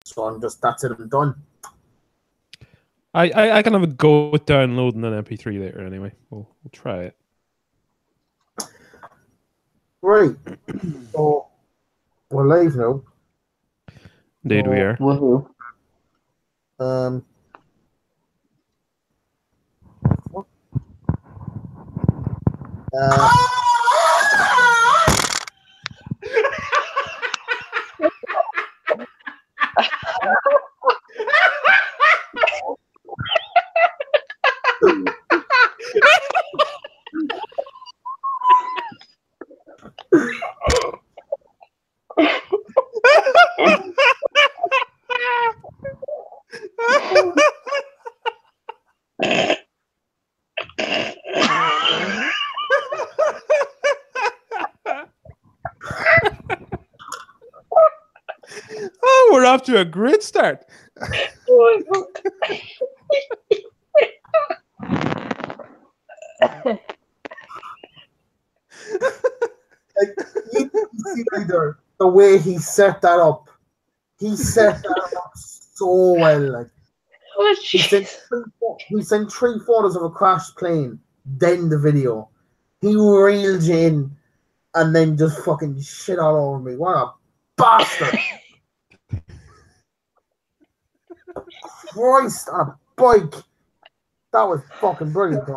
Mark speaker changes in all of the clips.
Speaker 1: So I'm just, that's it, I'm done.
Speaker 2: I can have a go with downloading an MP3 later anyway. We'll try it.
Speaker 1: Right. So we're live now.
Speaker 2: Indeed, we are.
Speaker 3: Woohoo.
Speaker 1: What?
Speaker 2: Oh, we're off to a great start.
Speaker 1: Like, you see either the way he set that up. He set that up so well. Like,
Speaker 3: Oh,
Speaker 1: he sent 3 photos of a crashed plane, then the video. He reeled you in and then just fucking shit all over me. What a bastard! Christ, on a bike. That was fucking brilliant.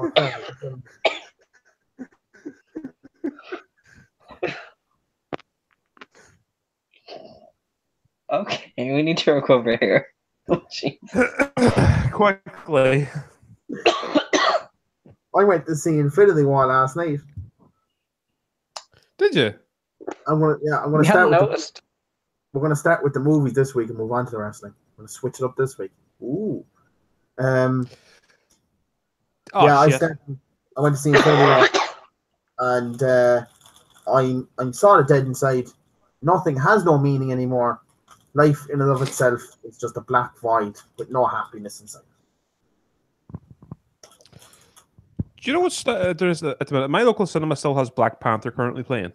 Speaker 3: Okay, we need to recover here. Oh, jeez.
Speaker 2: Quickly.
Speaker 1: I went to see Infinity War last night.
Speaker 2: Did you?
Speaker 1: I'm gonna
Speaker 3: We
Speaker 1: start
Speaker 3: haven't
Speaker 1: with
Speaker 3: noticed.
Speaker 1: we're gonna start with the movies this week and move on to the wrestling. We're gonna switch it up this week. Ooh.
Speaker 2: Oh,
Speaker 1: Yeah,
Speaker 2: shit.
Speaker 1: I went to see Infinity War and I sort of dead inside. Nothing has no meaning anymore. Life in and of itself is just a black void with no happiness inside.
Speaker 2: Do you know what's there's at the minute? My local cinema still has Black Panther currently playing.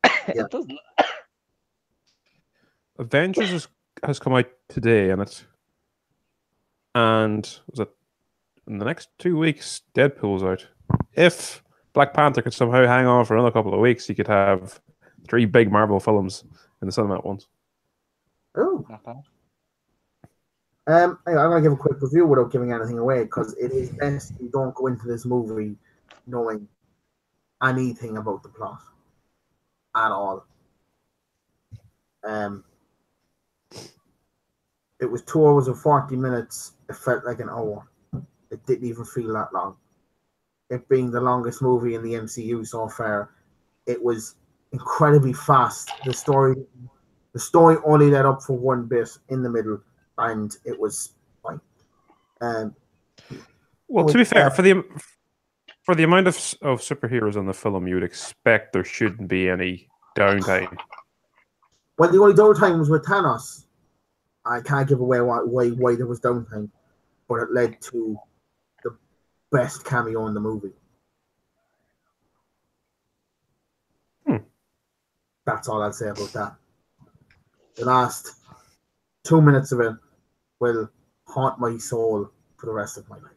Speaker 1: Yeah.
Speaker 3: It doesn't.
Speaker 2: Avengers has come out today, and was it in the next 2 weeks? Deadpool's out. If Black Panther could somehow hang on for another couple of weeks, you could have 3 big Marvel films in the cinema at once.
Speaker 1: Oh.
Speaker 3: Not bad.
Speaker 1: I'm going to give a quick review without giving anything away because it is best you don't go into this movie knowing anything about the plot at all. It was 2 hours and 40 minutes. It felt like an hour. It didn't even feel that long. It being the longest movie in the MCU so far, it was incredibly fast. The story only led up for one bit in the middle, and it was fine.
Speaker 2: Well, to be fair, for the amount of superheroes in the film, you would expect there shouldn't be any downtime.
Speaker 1: Well, the only downtime was with Thanos. I can't give away why there was downtime, but it led to the best cameo in the movie. That's all I'll say about that. The last 2 minutes of it will haunt my soul for the rest of my life.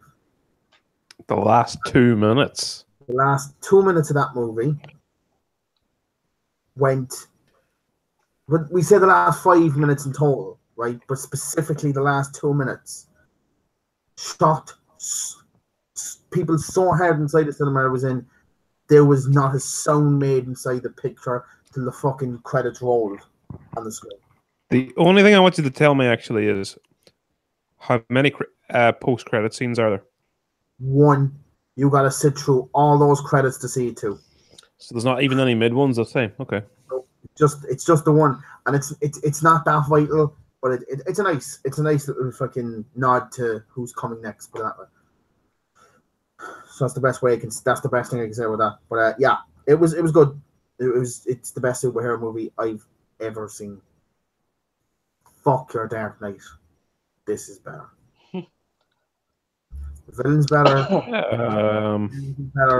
Speaker 2: The last 2 minutes.
Speaker 1: The last 2 minutes of that movie went. But we say the last 5 minutes in total, right? But specifically the last 2 minutes shocked people so hard inside the cinema I was in. There was not a sound made inside the picture till the fucking credits rolled on the screen.
Speaker 2: The only thing I want you to tell me actually is how many post-credit scenes are there? 1.
Speaker 1: You got to sit through all those credits to see it too.
Speaker 2: So there's not even any mid ones the same. Okay.
Speaker 1: It's just the one, and it's not that vital, but it's a nice little fucking nod to who's coming next. Put it that way. So that's the best way that's the best thing I can say about that. But yeah, it was good. It's the best superhero movie I've ever seen. Fuck your Dark Knight. This is better. The villain's better.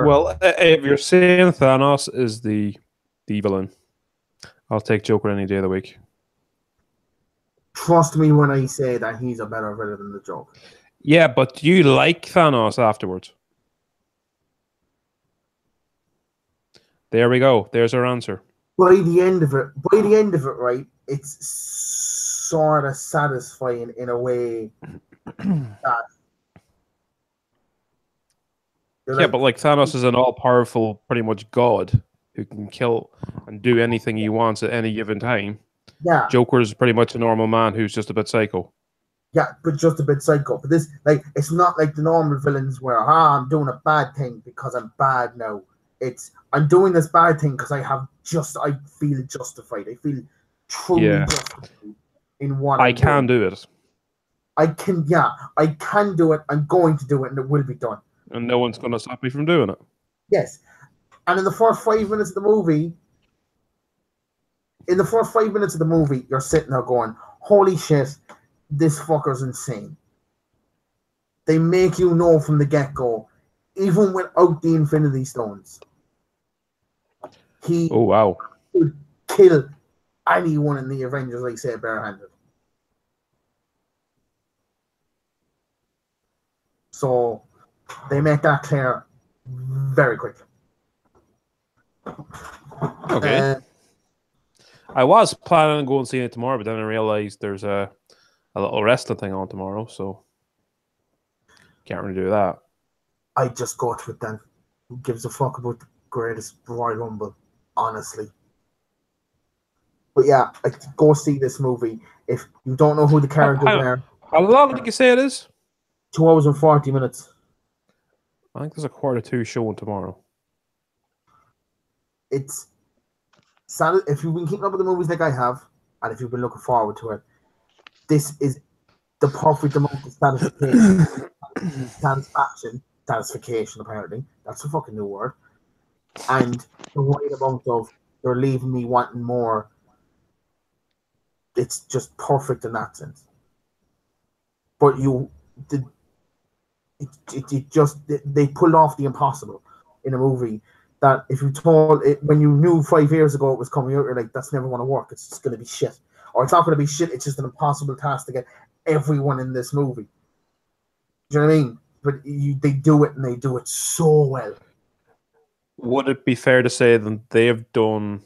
Speaker 2: Well, if you're saying Thanos is the villain, I'll take Joker any day of the week.
Speaker 1: Trust me when I say that he's a better villain than the Joker.
Speaker 2: Yeah, but you like Thanos afterwards. There we go. There's our answer.
Speaker 1: By the end of it, right, it's sort of satisfying in a way that
Speaker 2: Yeah, but like Thanos is an all-powerful, pretty much god who can kill and do anything he wants at any given time.
Speaker 1: yeah,
Speaker 2: Joker is pretty much a normal man who's just a bit psycho.
Speaker 1: yeah, but just a bit psycho. But this, like, it's not like the normal villains where I'm doing a bad thing because I'm bad now. It's I'm doing this bad thing because I feel justified. I feel truly justified in what
Speaker 2: I can do it.
Speaker 1: I can do it. I'm going to do it, and it will be done.
Speaker 2: And no one's going to stop me from doing it.
Speaker 1: Yes. And in the first 5 minutes of the movie, you're sitting there going, holy shit, this fucker's insane. They make you know from the get-go, even without the Infinity Stones, he would kill anyone in the Avengers, like say, barehanded. So they make that clear very quickly.
Speaker 2: Okay. I was planning on going and seeing it tomorrow, but then I realized there's a little wrestling thing on tomorrow, so can't really do that.
Speaker 1: I just go to it then. Who gives a fuck about the greatest Royal Rumble, honestly? But yeah, go see this movie. If you don't know who the characters are.
Speaker 2: How long did you say it is?
Speaker 1: 2 hours and 40 minutes.
Speaker 2: I think there's a 1:45 showing tomorrow.
Speaker 1: It's sad if you've been keeping up with the movies like I have, and if you've been looking forward to it. This is the perfect amount of satisfaction, apparently. That's a fucking new word. And the right amount of they're leaving me wanting more. It's just perfect in that sense. But they pulled off the impossible in a movie that if you told it when you knew 5 years ago it was coming out, you're like, that's never going to work. It's just going to be shit. Or it's not going to be shit. It's just an impossible task to get everyone in this movie. Do you know what I mean? But they do it, and they do it so well.
Speaker 2: Would it be fair to say that they've done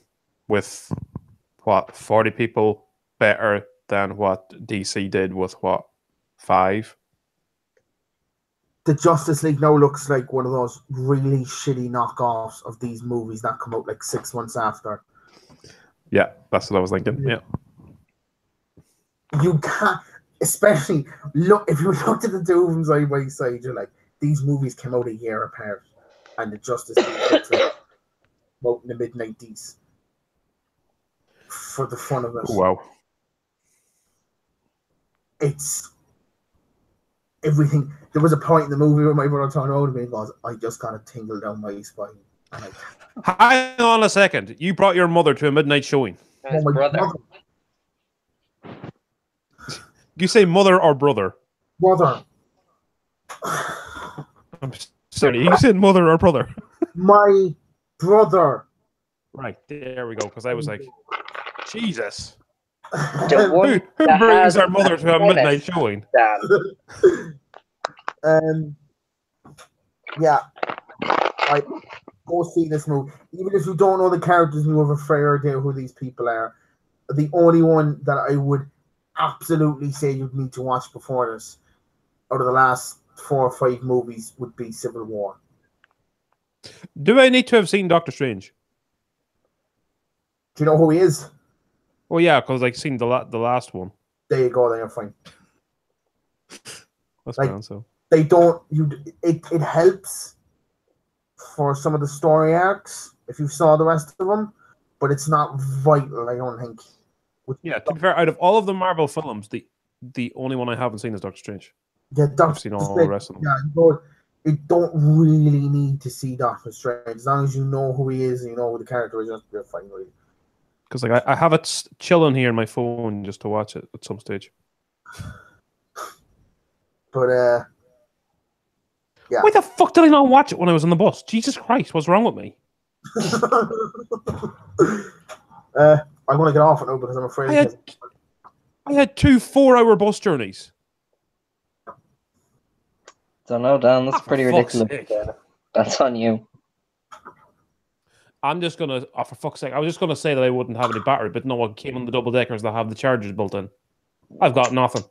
Speaker 2: with 40 people better than what DC did with 5?
Speaker 1: The Justice League now looks like one of those really shitty knockoffs of these movies that come out like 6 months after.
Speaker 2: Yeah, that's what I was thinking. Yeah.
Speaker 1: You can't, especially look if you looked at the two of them side by side, you're like, these movies came out a year apart, and the Justice League looks like out in the mid-90s for the fun of it.
Speaker 2: Wow.
Speaker 1: It's everything. There was a point in the movie where my brother turned around to me and goes, I just got a tingle down my spine.
Speaker 2: Hang on a second. You brought your mother to a midnight showing.
Speaker 3: His brother.
Speaker 2: You say mother or brother?
Speaker 1: Brother.
Speaker 2: I'm sorry. You said mother or brother?
Speaker 1: My brother.
Speaker 2: Right. There we go. Because I was like, Jesus.
Speaker 3: The one
Speaker 2: Who
Speaker 3: that
Speaker 2: brings
Speaker 3: has
Speaker 2: our mother to a
Speaker 3: penis,
Speaker 2: midnight showing?
Speaker 1: Yeah. I go see this movie. Even if you don't know the characters and you have a fair idea who these people are, the only one that I would absolutely say you'd need to watch before this, out of the last 4 or 5 movies, would be Civil War.
Speaker 2: Do I need to have seen Doctor Strange?
Speaker 1: Do you know who he is?
Speaker 2: Oh yeah, because I've seen the last one.
Speaker 1: There you go. Then you're fine.
Speaker 2: That's
Speaker 1: like,
Speaker 2: fine. So
Speaker 1: they don't. It helps for some of the story arcs if you saw the rest of them, but it's not vital. I don't think.
Speaker 2: Yeah, to be fair, out of all of the Marvel films, the only one I haven't seen is Doctor Strange.
Speaker 1: Yeah,
Speaker 2: I've seen all the rest of them.
Speaker 1: Yeah, you don't really need to see Doctor Strange as long as you know who he is and you know who the character is. You're fine, really.
Speaker 2: Because like I have it chilling here on my phone just to watch it at some stage.
Speaker 1: But yeah.
Speaker 2: Why the fuck did I not watch it when I was on the bus? Jesus Christ, what's wrong with me?
Speaker 1: I'm gonna get off it now because I'm afraid.
Speaker 2: I had 2 4-hour bus journeys.
Speaker 3: Don't know, Dan. That's pretty
Speaker 2: for fuck's
Speaker 3: ridiculous.
Speaker 2: sake.
Speaker 3: That's on you.
Speaker 2: I'm just gonna, for fuck's sake, I was just gonna say that I wouldn't have any battery, but no, I came on the double deckers that have the chargers built in. I've got nothing.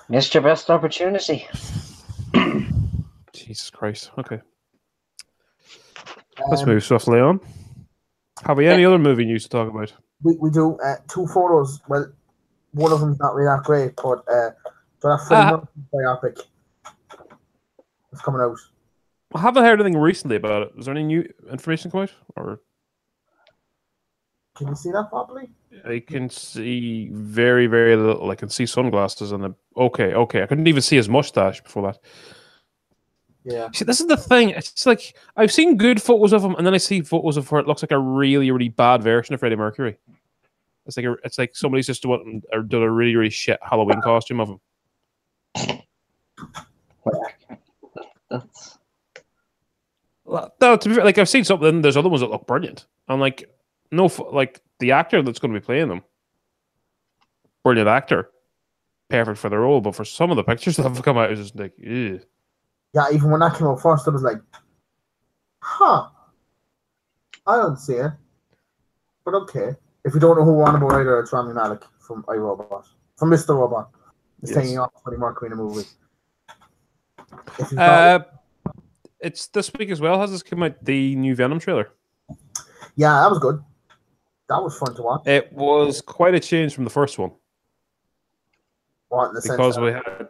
Speaker 3: Missed your best opportunity.
Speaker 2: Jesus Christ. Okay. Let's move swiftly on. Have we any other movie news to talk about?
Speaker 1: We do 2 photos. Well, one of them's not really that great, but that Freddie Mercury biopic is coming out.
Speaker 2: I haven't heard anything recently about it. Is there any new information come out? Or
Speaker 1: can you see that properly?
Speaker 2: I can see very, very little. I can see sunglasses and okay. I couldn't even see his mustache before that.
Speaker 1: Yeah.
Speaker 2: See, this is the thing. It's like I've seen good photos of him, and then I see photos of where it looks like a really, really bad version of Freddie Mercury. It's like somebody's just done a really, really shit Halloween costume of him.
Speaker 3: That's.
Speaker 2: Well, no, to be fair, like I've seen something. There's other ones that look brilliant. I'm like, no, like the actor that's going to be playing them, brilliant actor, perfect for the role. But for some of the pictures that have come out, it's just like, ew.
Speaker 1: Yeah, even when that came out first, I was like, huh, I don't see it. But okay. If you don't know who we're on about either, it's Rami Malek from iRobot. From Mr. Robot. He's taking off Freddie Mercury in a movie.
Speaker 2: It's this week as well. Has this come out, the new Venom trailer?
Speaker 1: Yeah, that was good. That was fun to watch.
Speaker 2: It was quite a change from the first one.
Speaker 1: What, in the
Speaker 2: because
Speaker 1: sense
Speaker 2: we had...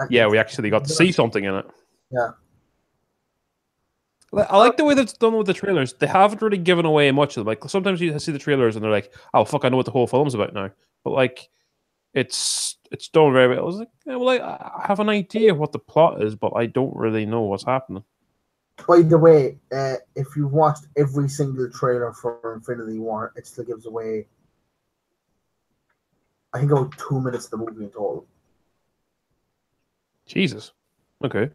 Speaker 2: Yeah, we actually got to see something in it.
Speaker 1: Yeah.
Speaker 2: I like the way that's done with the trailers. They haven't really given away much of them. Like sometimes you see the trailers and they're like, "Oh fuck, I know what the whole film's about now." But like, it's done very well. I was like, yeah, well, I have an idea what the plot is, but I don't really know what's happening.
Speaker 1: By the way, if you watched every single trailer for Infinity War, it still gives away, I think, about 2 minutes of the movie in total.
Speaker 2: Jesus. Okay.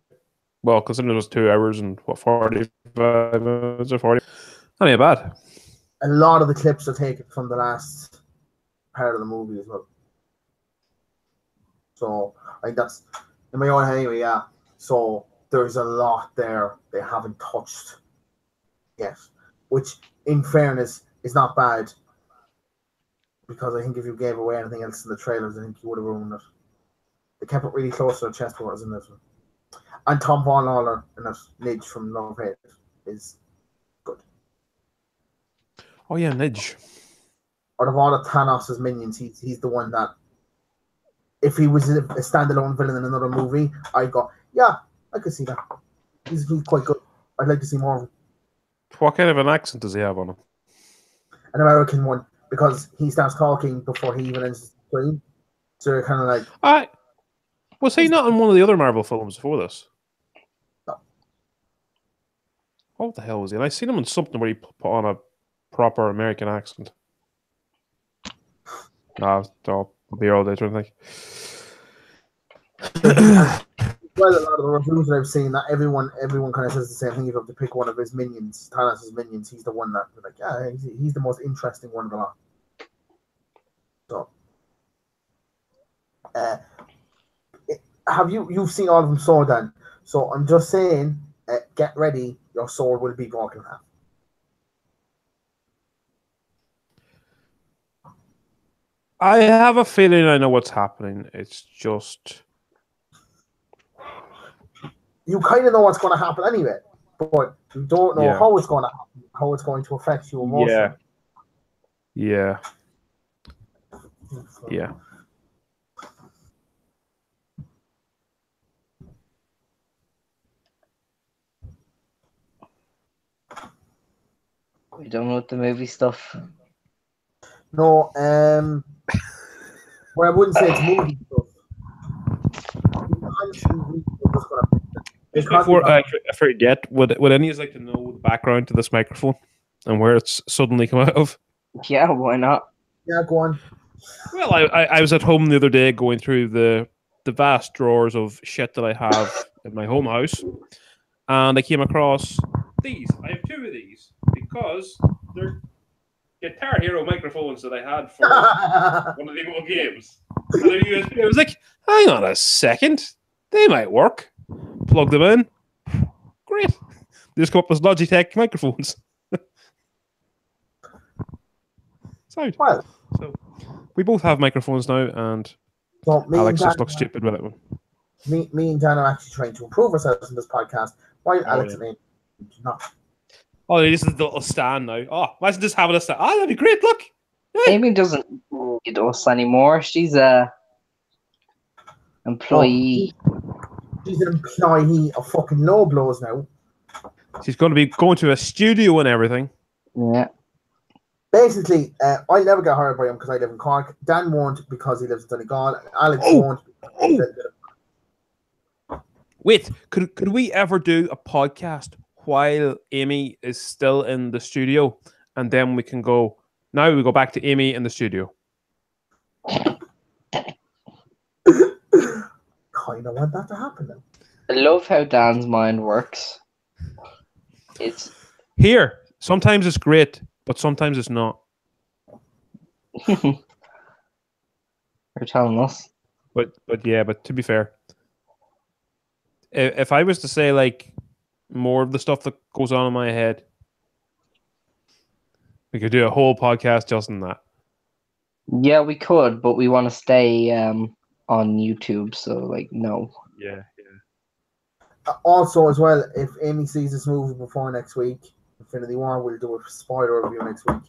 Speaker 2: Well, considering it was 2 hours and 45 minutes or 40, not even bad.
Speaker 1: A lot of the clips are taken from the last part of the movie as well. So I think that's in my own head anyway. Yeah. So there's a lot there they haven't touched yet, which, in fairness, is not bad. Because I think if you gave away anything else in the trailers, I think you would have ruined it. They kept it really close to their chest for us in this one. And Tom Von Lawler in it, Nidge from Love Hate, is good.
Speaker 2: Oh yeah, Nidge.
Speaker 1: Out of all of Thanos' minions, he's the one that, if he was a standalone villain in another movie, I'd go, yeah, I could see that. He's quite good. I'd like to see more of him.
Speaker 2: What kind of an accent does he have on him?
Speaker 1: An American one, because he starts talking before he even enters the screen. So you're kind of like...
Speaker 2: Was he not in one of the other Marvel films before this?
Speaker 1: No.
Speaker 2: What the hell was he? And I seen him in something where he put on a proper American accent. No, I'll be here all day trying to think.
Speaker 1: Well, a lot of the reviews that I've seen, that everyone kind of says the same thing. You have to pick one of his minions, Thanos' minions. He's the one that, like, yeah, he's the most interesting one of the lot. So, have you've seen all of them, so Dan? So I'm just saying, get ready. Your sword will be broken in half.
Speaker 2: I have a feeling I know what's happening. It's just...
Speaker 1: You kind of know what's going to happen anyway, but you don't know how it's going to happen, how it's going to affect you emotionally.
Speaker 2: Yeah.
Speaker 3: We don't know what the movie stuff.
Speaker 1: No, well, I wouldn't say it's movie stuff.
Speaker 2: Just before I forget, would any of you like to know the background to this microphone and where it's suddenly come out of?
Speaker 3: Yeah, why not?
Speaker 1: Yeah, go on.
Speaker 2: Well, I was at home the other day going through the vast drawers of shit that I have in my home house, and I came across these. I have 2 of these because they're Guitar Hero microphones that I had for one of the old games. And they're USB. I was like, hang on a second. They might work. Plug them in. Great. They just come up with Logitech microphones. Sound.
Speaker 1: Well,
Speaker 2: So we both have microphones now, and
Speaker 1: so
Speaker 2: Alex just looks stupid with it.
Speaker 1: Me and Dan are actually trying to improve ourselves in this podcast, while Alex and Amy do not.
Speaker 2: Oh, this is the little stand now. Oh, imagine just having a stand. Oh, that'd be great. Look.
Speaker 3: Amy doesn't need us anymore. She's a employee.
Speaker 1: She's an employee of fucking low blows now.
Speaker 2: She's going to be going to a studio and everything.
Speaker 3: Yeah.
Speaker 1: Basically, I'll never get hired by him because I live in Cork. Dan won't because he lives in Donegal. And Alex won't.
Speaker 2: Wait, could we ever do a podcast while Amy is still in the studio, and then we can go? Now we go back to Amy in the studio.
Speaker 1: Kind of want that to happen then.
Speaker 3: I love how Dan's mind works. It's
Speaker 2: Here, sometimes it's great, but sometimes it's not.
Speaker 3: You're telling us.
Speaker 2: But to be fair, if I was to say like more of the stuff that goes on in my head, we could do a whole podcast just on that.
Speaker 3: Yeah, we could, but we want to stay on YouTube, so like no.
Speaker 2: Yeah.
Speaker 1: Also, as well, if Amy sees this movie before next week, Infinity War, we'll do a spoiler review next week.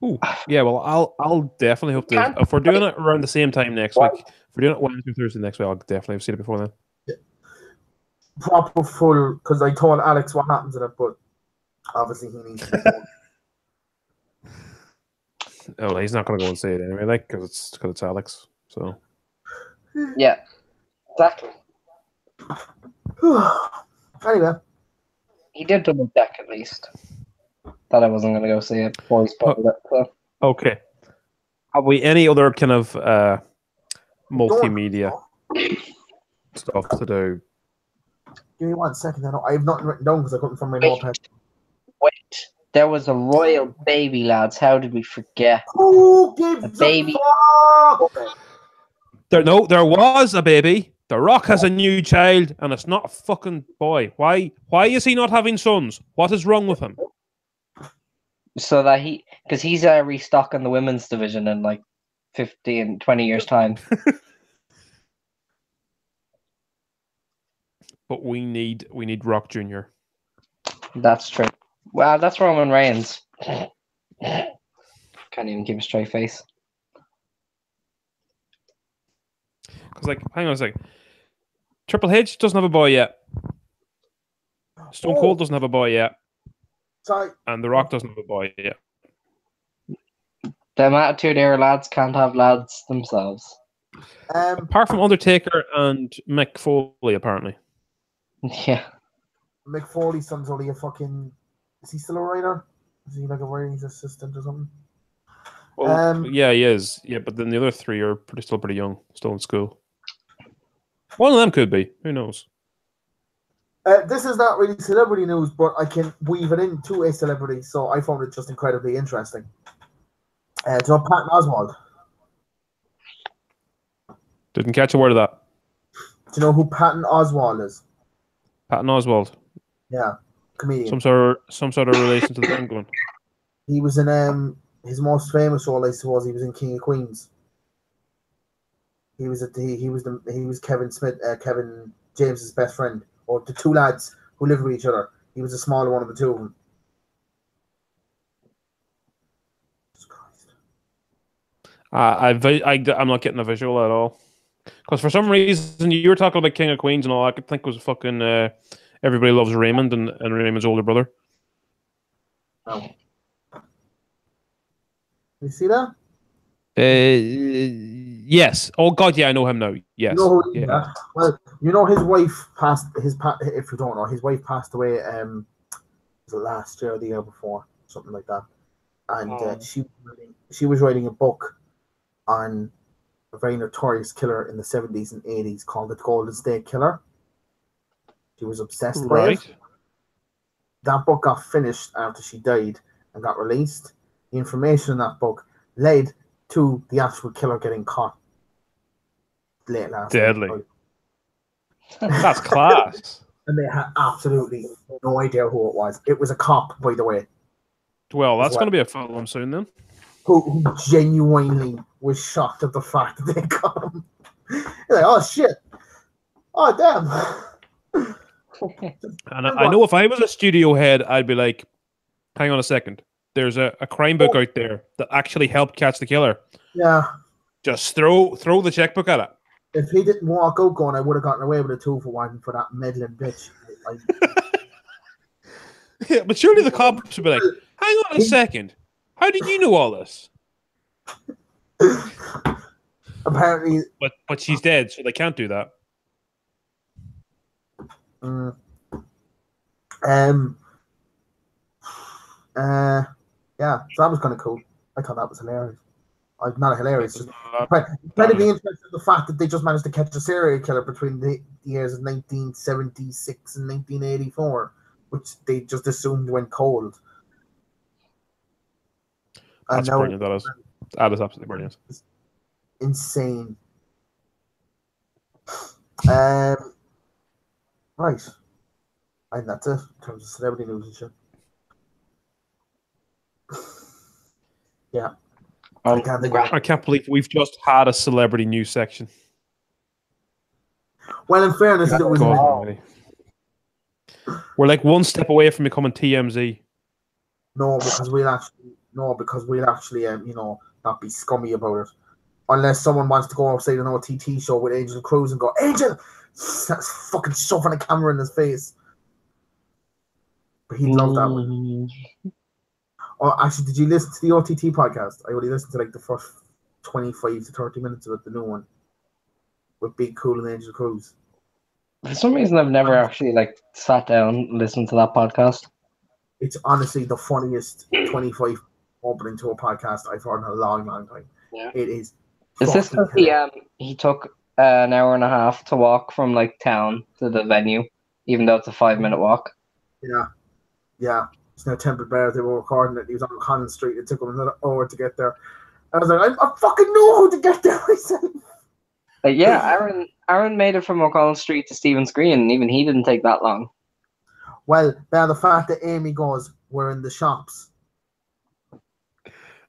Speaker 2: Ooh, yeah. Well, I'll definitely hope to. If we're doing it around the same time next week, if we're doing it Wednesday or Thursday next week, I'll definitely have seen it before then.
Speaker 1: Proper full, because I told Alex what happens in it, but obviously he needs to.
Speaker 2: Oh, he's not going to go and say it anyway, like because it's Alex. So
Speaker 3: Yeah, exactly.
Speaker 1: Anyway,
Speaker 3: He did double check at least. That I wasn't going to go see it before he spoiled it. So.
Speaker 2: okay. Have we any other kind of multimedia stuff to do?
Speaker 1: give me 1 second. I have nothing written down because I couldn't find my notepad.
Speaker 3: Wait, there was a royal baby, lads. How did we forget?
Speaker 1: Who gives
Speaker 3: A baby.
Speaker 1: fuck?
Speaker 2: There was a baby. The Rock has a new child, and it's not a fucking boy. Why is he not having sons? What is wrong with him?
Speaker 3: So that because he's restocking the women's division in like 15, 20 years' time.
Speaker 2: But we need Rock Jr.
Speaker 3: That's true. Well, that's Roman Reigns. Can't even keep a straight face.
Speaker 2: Because, like, hang on a second. Triple H doesn't have a boy yet. Stone Cold doesn't have a boy yet.
Speaker 1: Sorry.
Speaker 2: And The Rock doesn't have a boy yet.
Speaker 3: Them attitude era lads can't have lads themselves.
Speaker 2: Apart from Undertaker and Mick Foley, apparently.
Speaker 3: Yeah.
Speaker 1: Mick Foley's son's only a fucking. Is he still a writer? Is he like a writing assistant or something?
Speaker 2: Well, yeah, he is. Yeah, but then the other three are still pretty young, still in school. One of them could be. Who knows?
Speaker 1: This is not really celebrity news, but I can weave it into a celebrity, so I found it just incredibly interesting. Do you know Patton Oswalt?
Speaker 2: Didn't catch a word of that.
Speaker 1: Do you know who Patton Oswalt is?
Speaker 2: Patton Oswalt.
Speaker 1: Yeah, comedian.
Speaker 2: Some sort of relation to the Penguin.
Speaker 1: He was in his most famous role, I suppose. He was in King of Queens. He was Kevin Smith, Kevin James's best friend, or the two lads who lived with each other. He was the smaller one of the two of them.
Speaker 2: I'm not getting a visual at all. Because for some reason you were talking about King of Queens and all. I could think it was fucking Everybody Loves Raymond and Raymond's older brother.
Speaker 1: Oh. You see that?
Speaker 2: Yes. Oh God, yeah, I know him now. Yes.
Speaker 1: You know who,
Speaker 2: yeah.
Speaker 1: Well, you know his wife passed. If you don't know, his wife passed away. Was it last year or the year before, something like that? And she was writing a book on a very notorious killer in the 70s and 80s called the Golden State Killer. She was obsessed by it. That book got finished after she died, and got released. The information in that book led to the actual killer getting caught late last
Speaker 2: Deadly.
Speaker 1: night.
Speaker 2: That's class.
Speaker 1: And they had absolutely no idea who it was. It was a cop, by the way,
Speaker 2: Well, that's going to be a film soon then.
Speaker 1: who genuinely was shocked at the fact that they got him. You're like, oh shit. Oh damn.
Speaker 2: And I know if I was a studio head, I'd be like, hang on a second. There's a crime book out there that actually helped catch the killer.
Speaker 1: Yeah.
Speaker 2: Just throw the checkbook at it.
Speaker 1: If he didn't walk out going, I would have gotten away with a 2-for-1 for that meddling bitch.
Speaker 2: Yeah, but surely the cops would be like, hang on a second. How did you know all this?
Speaker 1: Apparently.
Speaker 2: But she's dead, so they can't do that.
Speaker 1: Yeah, so that was kind of cool. I thought that was hilarious. Not hilarious. Just incredibly interesting in the fact that they just managed to catch a serial killer between the years of 1976 and 1984, which they just assumed went cold.
Speaker 2: That's brilliant. That is absolutely brilliant.
Speaker 1: Insane. Right. And that's it in terms of celebrity news and shit. Yeah.
Speaker 2: I can't believe we've just had a celebrity news section.
Speaker 1: Well, in fairness, it was.
Speaker 2: We're like one step away from becoming TMZ.
Speaker 1: No, because we'll actually, not be scummy about it. Unless someone wants to go outside an OTT show with Angel Cruz and go, Angel! That's fucking shoving a camera in his face. But he'd love that one. Oh, actually, did you listen to the OTT podcast? I only listened to like the first 25 to 30 minutes of it, the new one. With Big Cool and Angel Cruz.
Speaker 3: For some reason, I've never actually sat down and listened to that podcast.
Speaker 1: It's honestly the funniest 25 opening to a podcast I've heard in a long, long time.
Speaker 3: Yeah.
Speaker 1: It is.
Speaker 3: Is this because he took an hour and a half to walk from town to the venue, even though it's a 5-minute walk?
Speaker 1: Yeah. It's now Temple Bar. They were recording it. He was on Collins Street. It took him another hour to get there. I was like, I fucking know how to get there myself.
Speaker 3: Aaron made it from O'Connell Street to Stephen's Green, and even he didn't take that long.
Speaker 1: Well, now the fact that Amy goes, we're in the shops.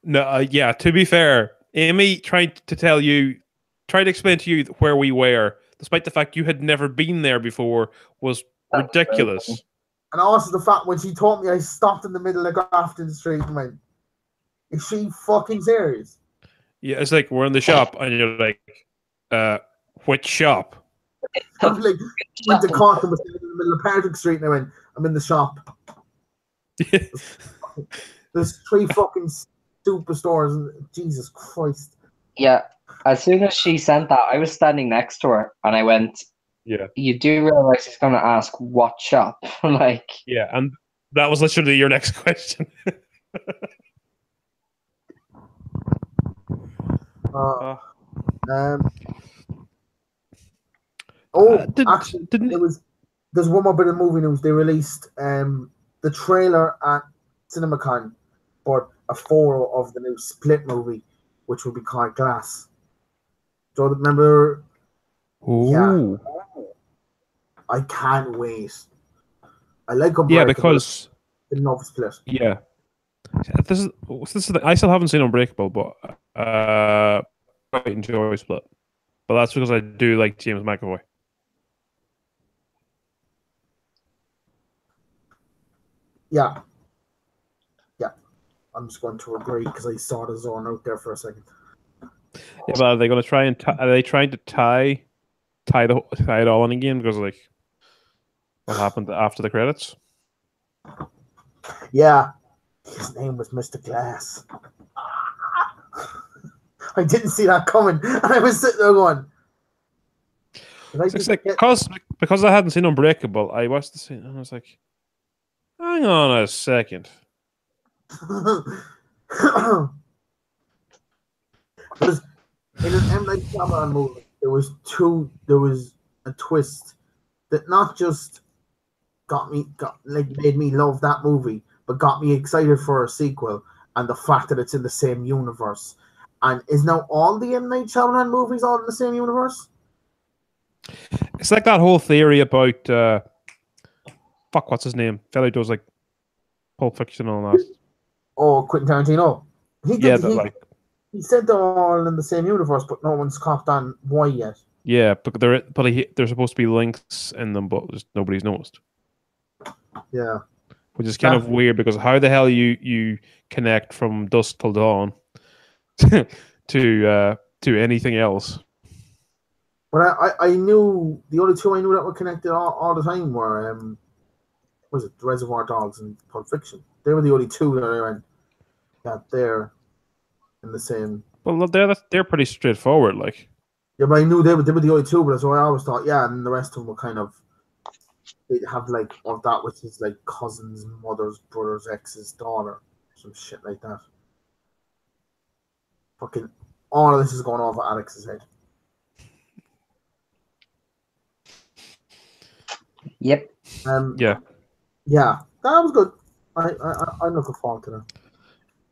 Speaker 2: No, yeah. To be fair, Amy tried to explain to you where we were, despite the fact you had never been there before, was ridiculous.
Speaker 1: And also the fact when she told me, I stopped in the middle of Grafton Street and went, is she fucking serious?
Speaker 2: Yeah, it's like, we're in the shop, and you're like, which shop?
Speaker 1: I'm like, went to Cork and was in the middle of Patrick Street, and I went, I'm in the shop. There's 3 fucking superstores, and Jesus Christ.
Speaker 3: Yeah, as soon as she sent that, I was standing next to her, and I went,
Speaker 2: yeah.
Speaker 3: You do realize he's going to ask what shop?
Speaker 2: Yeah, and that was literally your next question.
Speaker 1: There's one more bit of movie news. They released the trailer at CinemaCon for a 4 of the new Split movie, which will be called Glass. Do you remember?
Speaker 2: Ooh.
Speaker 1: Yeah. I can't wait. I like Unbreakable.
Speaker 2: Yeah, because
Speaker 1: I love Split.
Speaker 2: Yeah. This is I still haven't seen Unbreakable, but I enjoy Split. But that's because I do like James McAvoy.
Speaker 1: Yeah. I'm just going to agree because I saw the zone out there for a second.
Speaker 2: Yeah, but are they going to try and are they trying to tie it all in again? Because what happened after the credits?
Speaker 1: Yeah, his name was Mr. Glass. I didn't see that coming, and I was sitting there going.
Speaker 2: Because I hadn't seen Unbreakable, I watched the scene and I was like, hang on a second.
Speaker 1: Because in an M. Night Shyamalan movie, there was a twist that not just made me love that movie, but got me excited for a sequel, and the fact that it's in the same universe. And is now all the M. Night Shyamalan movies all in the same universe?
Speaker 2: It's like that whole theory about what's his name? Fellow who does like Pulp Fiction and all that.
Speaker 1: Oh, Quentin Tarantino. He said they're all in the same universe, but no one's copped on why yet.
Speaker 2: Yeah, but they're supposed to be links in them, but just nobody's noticed.
Speaker 1: Yeah.
Speaker 2: Which is kind of weird, because how the hell you connect from dusk till dawn to anything else?
Speaker 1: But I knew the only two I knew that were connected all the time were was it Reservoir Dogs and Pulp Fiction? They were the only two that I went they're in the same.
Speaker 2: Well, they're pretty straightforward, like.
Speaker 1: Yeah, but I knew they were the only two, but so I always thought, yeah, and the rest of them were kind of, they'd have like of that which is like cousins, mother's, brother's, ex's daughter, some shit like that. Fucking all of this is going over Alex's head.
Speaker 3: Yep.
Speaker 2: Yeah.
Speaker 1: Yeah, that was good. I'm looking forward to that.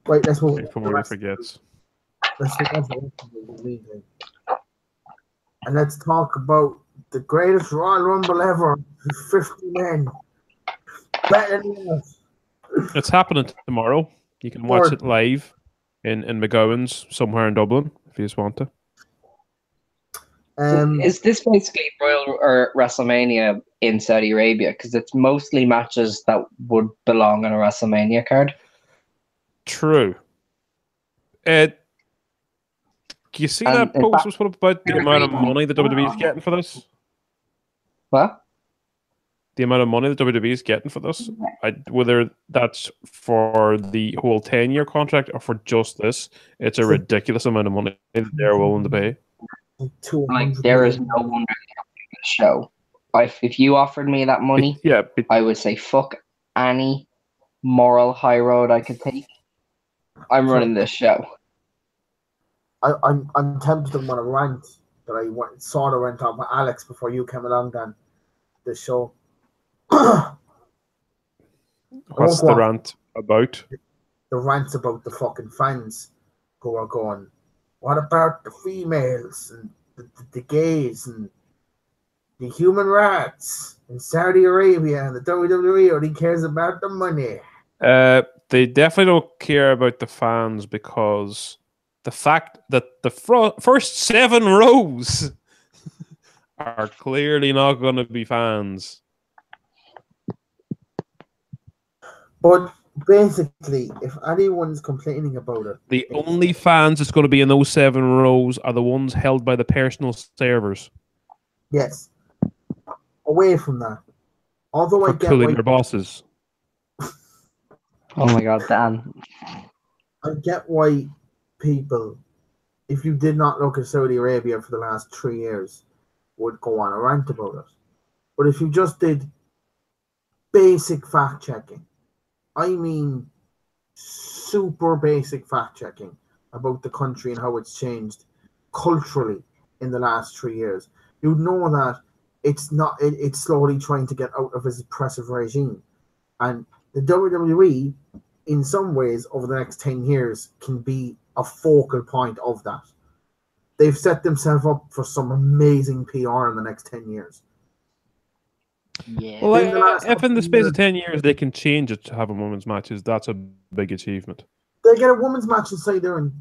Speaker 1: Right, let's move.
Speaker 2: Before he forgets.
Speaker 1: Let's move on to the league. And let's talk about the greatest Royal Rumble ever. 50 men. Better than us.
Speaker 2: It's happening tomorrow. You can watch it live in McGowan's somewhere in Dublin if you just want to.
Speaker 3: Is this basically Royal or WrestleMania in Saudi Arabia? Because it's mostly matches that would belong on a WrestleMania card.
Speaker 2: True. Do you see that post was put up about the amount of money that WWE is getting for this?
Speaker 3: What?
Speaker 2: The amount of money that WWE is getting for this? Whether that's for the whole 10-year contract or for just this, it's a ridiculous amount of money that they're willing to pay.
Speaker 3: Like, there is no wonder this show. If you offered me that money, I would say fuck any moral high road I could take. I'm running this show.
Speaker 1: I'm tempted to want to rant that I sort of went on with Alex before you came along, Dan. The show.
Speaker 2: What's the rant about?
Speaker 1: The rant's about the fucking fans who are going, what about the females and the gays and the human rights in Saudi Arabia and the WWE only cares about the money?
Speaker 2: They definitely don't care about the fans, because the fact that the first 7 rows are clearly not going to be fans.
Speaker 1: But basically, if anyone's complaining about it,
Speaker 2: the only fans that's going to be in those 7 rows are the ones held by the personal servers.
Speaker 1: Yes. Away from that. Although I get
Speaker 2: cooling their bosses.
Speaker 3: Oh my god, Dan.
Speaker 1: I get why people, if you did not look at Saudi Arabia for the last 3 years, would go on a rant about it. But if you just did basic fact checking, I mean super basic fact checking about the country and how it's changed culturally in the last 3 years, you'd know that it's slowly trying to get out of its oppressive regime. And the WWE, in some ways, over the next 10 years, can be a focal point of that. They've set themselves up for some amazing PR in the next 10 years.
Speaker 3: Yeah.
Speaker 2: Well, if in the space of 10 years they can change it to have a women's matches, that's a big achievement.
Speaker 1: They get a women's match inside there in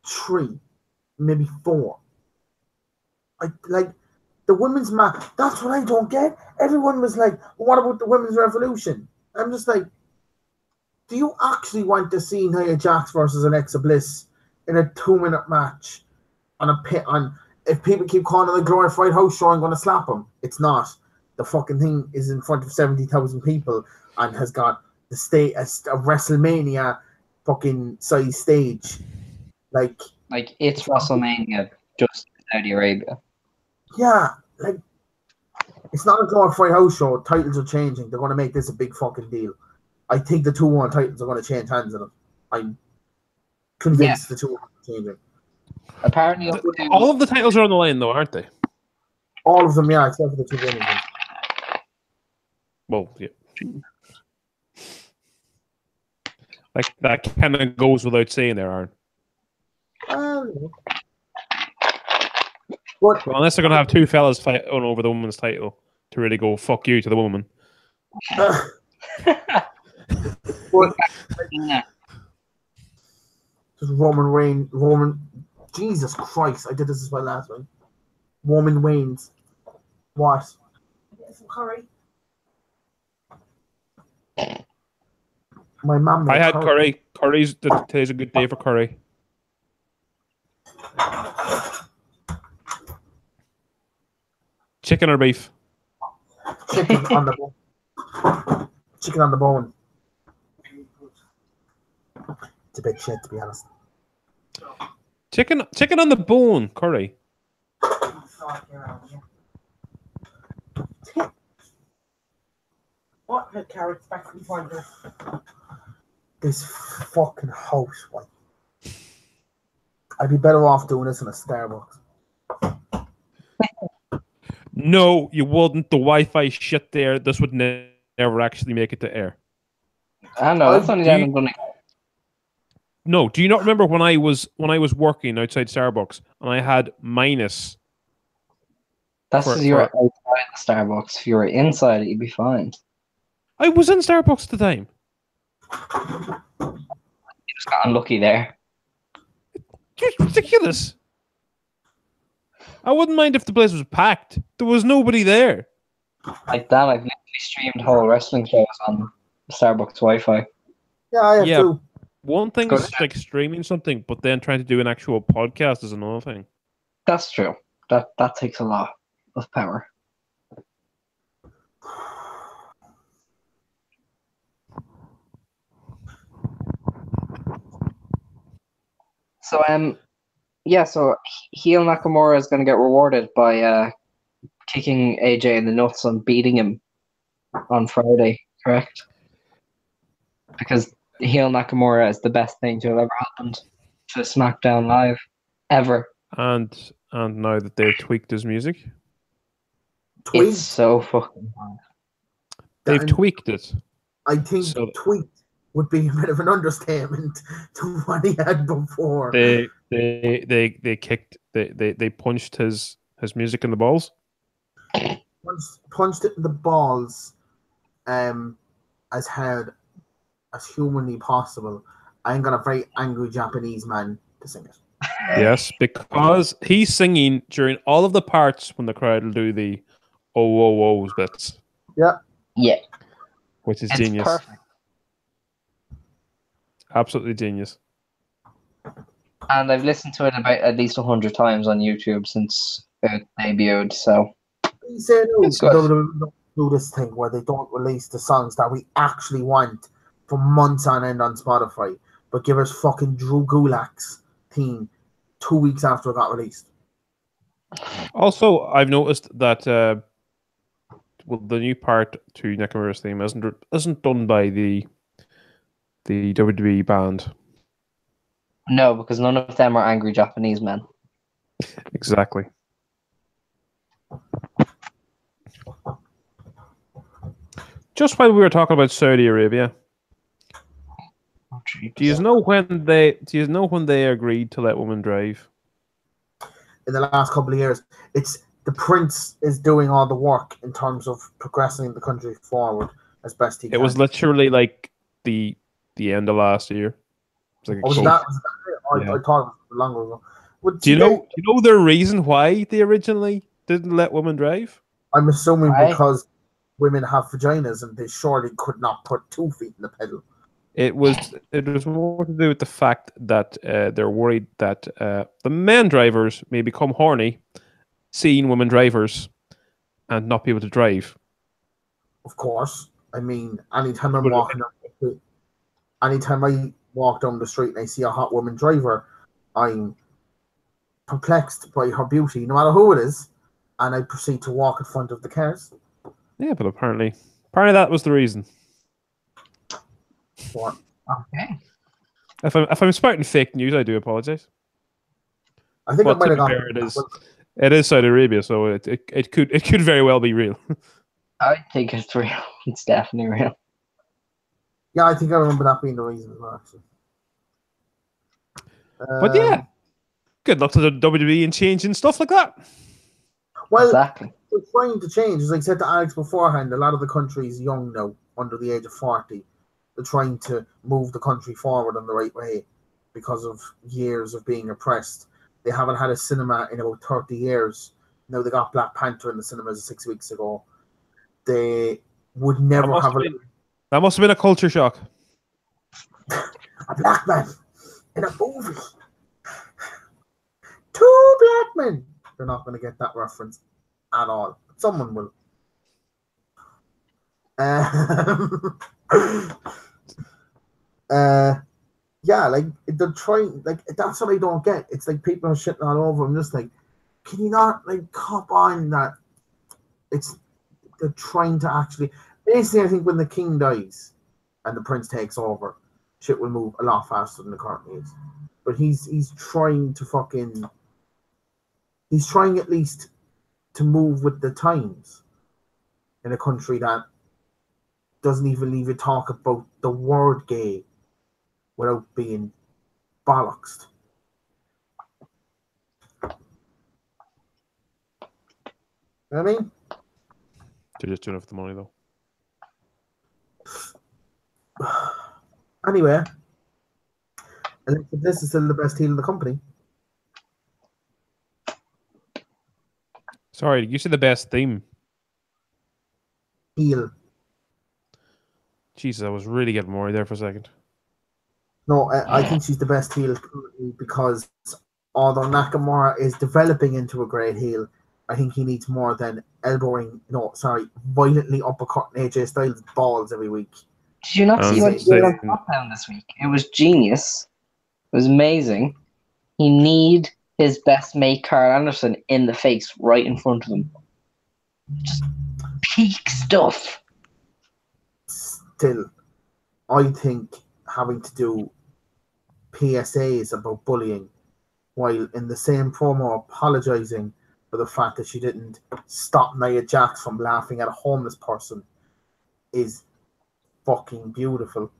Speaker 1: 3, maybe 4. Like the women's match, that's what I don't get. Everyone was like, what about the women's revolution? I'm just like, do you actually want to see Nia Jax versus Alexa Bliss in a 2-minute match on a pit? If people keep calling it a glorified house show, I'm going to slap them. It's not. The fucking thing is in front of 70,000 people and has got a WrestleMania fucking size stage. Like
Speaker 3: it's WrestleMania just in Saudi Arabia.
Speaker 1: Yeah, like it's not a glorified house show. Titles are changing. They're going to make this a big fucking deal. I think the 2 world titles are going to change hands in it. I'm convinced the 2 are changing.
Speaker 3: Apparently,
Speaker 2: all of the titles are on the line, though, aren't they?
Speaker 1: All of them, yeah, except for the 2 women's ones.
Speaker 2: Well, yeah. Like that kind of goes without saying there, Aaron. Well, unless they're gonna have two fellas fight over the woman's title to really go fuck you to the woman.
Speaker 1: Just Roman. Jesus Christ! I did this as my last one. Roman Reigns. What? Get some curry. My mum.
Speaker 2: I had curry. Today's a good day for curry. Chicken or beef?
Speaker 1: Chicken on the bone. Chicken on the bone. It's a bit shit, to be honest.
Speaker 2: Chicken on the bone, curry.
Speaker 1: What? The carrots back behind this fucking house, one. I'd be better off doing this in a Starbucks.
Speaker 2: No, you wouldn't. The Wi-Fi shit there. This would never actually make it to air.
Speaker 3: I know. That's only down and running.
Speaker 2: No, do you not remember when I was working outside Starbucks and I had minus?
Speaker 3: That's because you were outside the Starbucks. If you were inside it, you'd be fine.
Speaker 2: I was in Starbucks at the time.
Speaker 3: You just got unlucky there.
Speaker 2: It's ridiculous. I wouldn't mind if the place was packed. There was nobody there.
Speaker 3: Like that, I've literally streamed whole wrestling shows on Starbucks Wi-Fi.
Speaker 1: Yeah, I have too.
Speaker 2: One thing is like streaming something, but then trying to do an actual podcast is another thing.
Speaker 3: That's true. That takes a lot of power. So so heel Nakamura is going to get rewarded by kicking AJ in the nuts and beating him on Friday, correct? Because heel Nakamura is the best thing to have ever happened to SmackDown Live ever.
Speaker 2: And now that they've tweaked his music,
Speaker 3: it's so fucking hard.
Speaker 2: They've tweaked it.
Speaker 1: I think tweaked would be a bit of an understatement to what he had before.
Speaker 2: They kicked. They punched his music in the balls.
Speaker 1: Punched it in the balls, as hard as humanly possible. And got a very angry Japanese man to sing it.
Speaker 2: Yes, because he's singing during all of the parts when the crowd will do the oh bits.
Speaker 1: Yeah.
Speaker 3: Yeah.
Speaker 2: Which is genius.
Speaker 3: Perfect.
Speaker 2: Absolutely genius.
Speaker 3: And I've listened to it about at least 100 times on YouTube since it debuted, so
Speaker 1: he said do this thing where they don't release the songs that we actually want for months on end on Spotify, but give us fucking Drew Gulak's theme 2 weeks after it got released.
Speaker 2: Also, I've noticed that the new part to Nakamura's theme isn't done by the WWE band.
Speaker 3: No, because none of them are angry Japanese men.
Speaker 2: Exactly. Just while we were talking about Saudi Arabia, do you know when they agreed to let women drive?
Speaker 1: In the last couple of years, it's the prince is doing all the work in terms of progressing the country forward as best he can.
Speaker 2: It was literally like the end of last year.
Speaker 1: I thought it was longer ago.
Speaker 2: Do you know the reason why they originally didn't let women drive?
Speaker 1: I'm assuming because women have vaginas and they surely could not put 2 feet in the pedal.
Speaker 2: It was more to do with the fact that they're worried that the men drivers may become horny seeing women drivers and not be able to drive.
Speaker 1: Of course. I mean, anytime I walk down the street and I see a hot woman driver, I'm perplexed by her beauty, no matter who it is, and I proceed to walk in front of the cars.
Speaker 2: Yeah, but apparently that was the reason.
Speaker 1: What?
Speaker 3: Okay.
Speaker 2: If I'm spouting fake news, I do apologize.
Speaker 1: I think
Speaker 2: but it is Saudi Arabia, so it could very well be real.
Speaker 3: I think it's real. It's definitely real.
Speaker 1: Yeah, I think I remember that being the reason as well, actually.
Speaker 2: But yeah, good luck to the WWE and changing stuff like that.
Speaker 1: Well,
Speaker 3: exactly.
Speaker 1: We're trying to change. As I said to Alex beforehand, a lot of the country is young now, under the age of 40. They're trying to move the country forward in the right way because of years of being oppressed. They haven't had a cinema in about 30 years. Now they got Black Panther in the cinemas 6 weeks ago. They would never have
Speaker 2: that must have been a culture shock.
Speaker 1: A black man in a movie. 2 black men. They're not going to get that reference at all. Someone will. Yeah, like they're trying. Like that's what I don't get. It's like people are shitting all over. I'm just like, can you not like cop on that? They're trying to actually. Basically, I think when the king dies and the prince takes over, shit will move a lot faster than it currently is. But he's trying to fucking. He's trying at least to move with the times in a country that doesn't even talk about the word gay without being bollocksed. You know what I mean?
Speaker 2: They're just doing it for the money, though.
Speaker 1: Anyway, Alexa Bliss is still the best heel in the company.
Speaker 2: Sorry, you said the best theme.
Speaker 1: Heel.
Speaker 2: Jesus, I was really getting worried there for a second.
Speaker 1: No, I think she's the best heel because although Nakamura is developing into a great heel, I think he needs more than violently uppercutting AJ Styles' balls every week.
Speaker 3: Did you not see what he did on SmackDown this week? It was genius. It was amazing. He need his best mate Carl Anderson in the face right in front of him. Just peak stuff.
Speaker 1: Still, I think having to do PSAs about bullying while in the same promo apologizing for the fact that she didn't stop Nia Jax from laughing at a homeless person is fucking beautiful.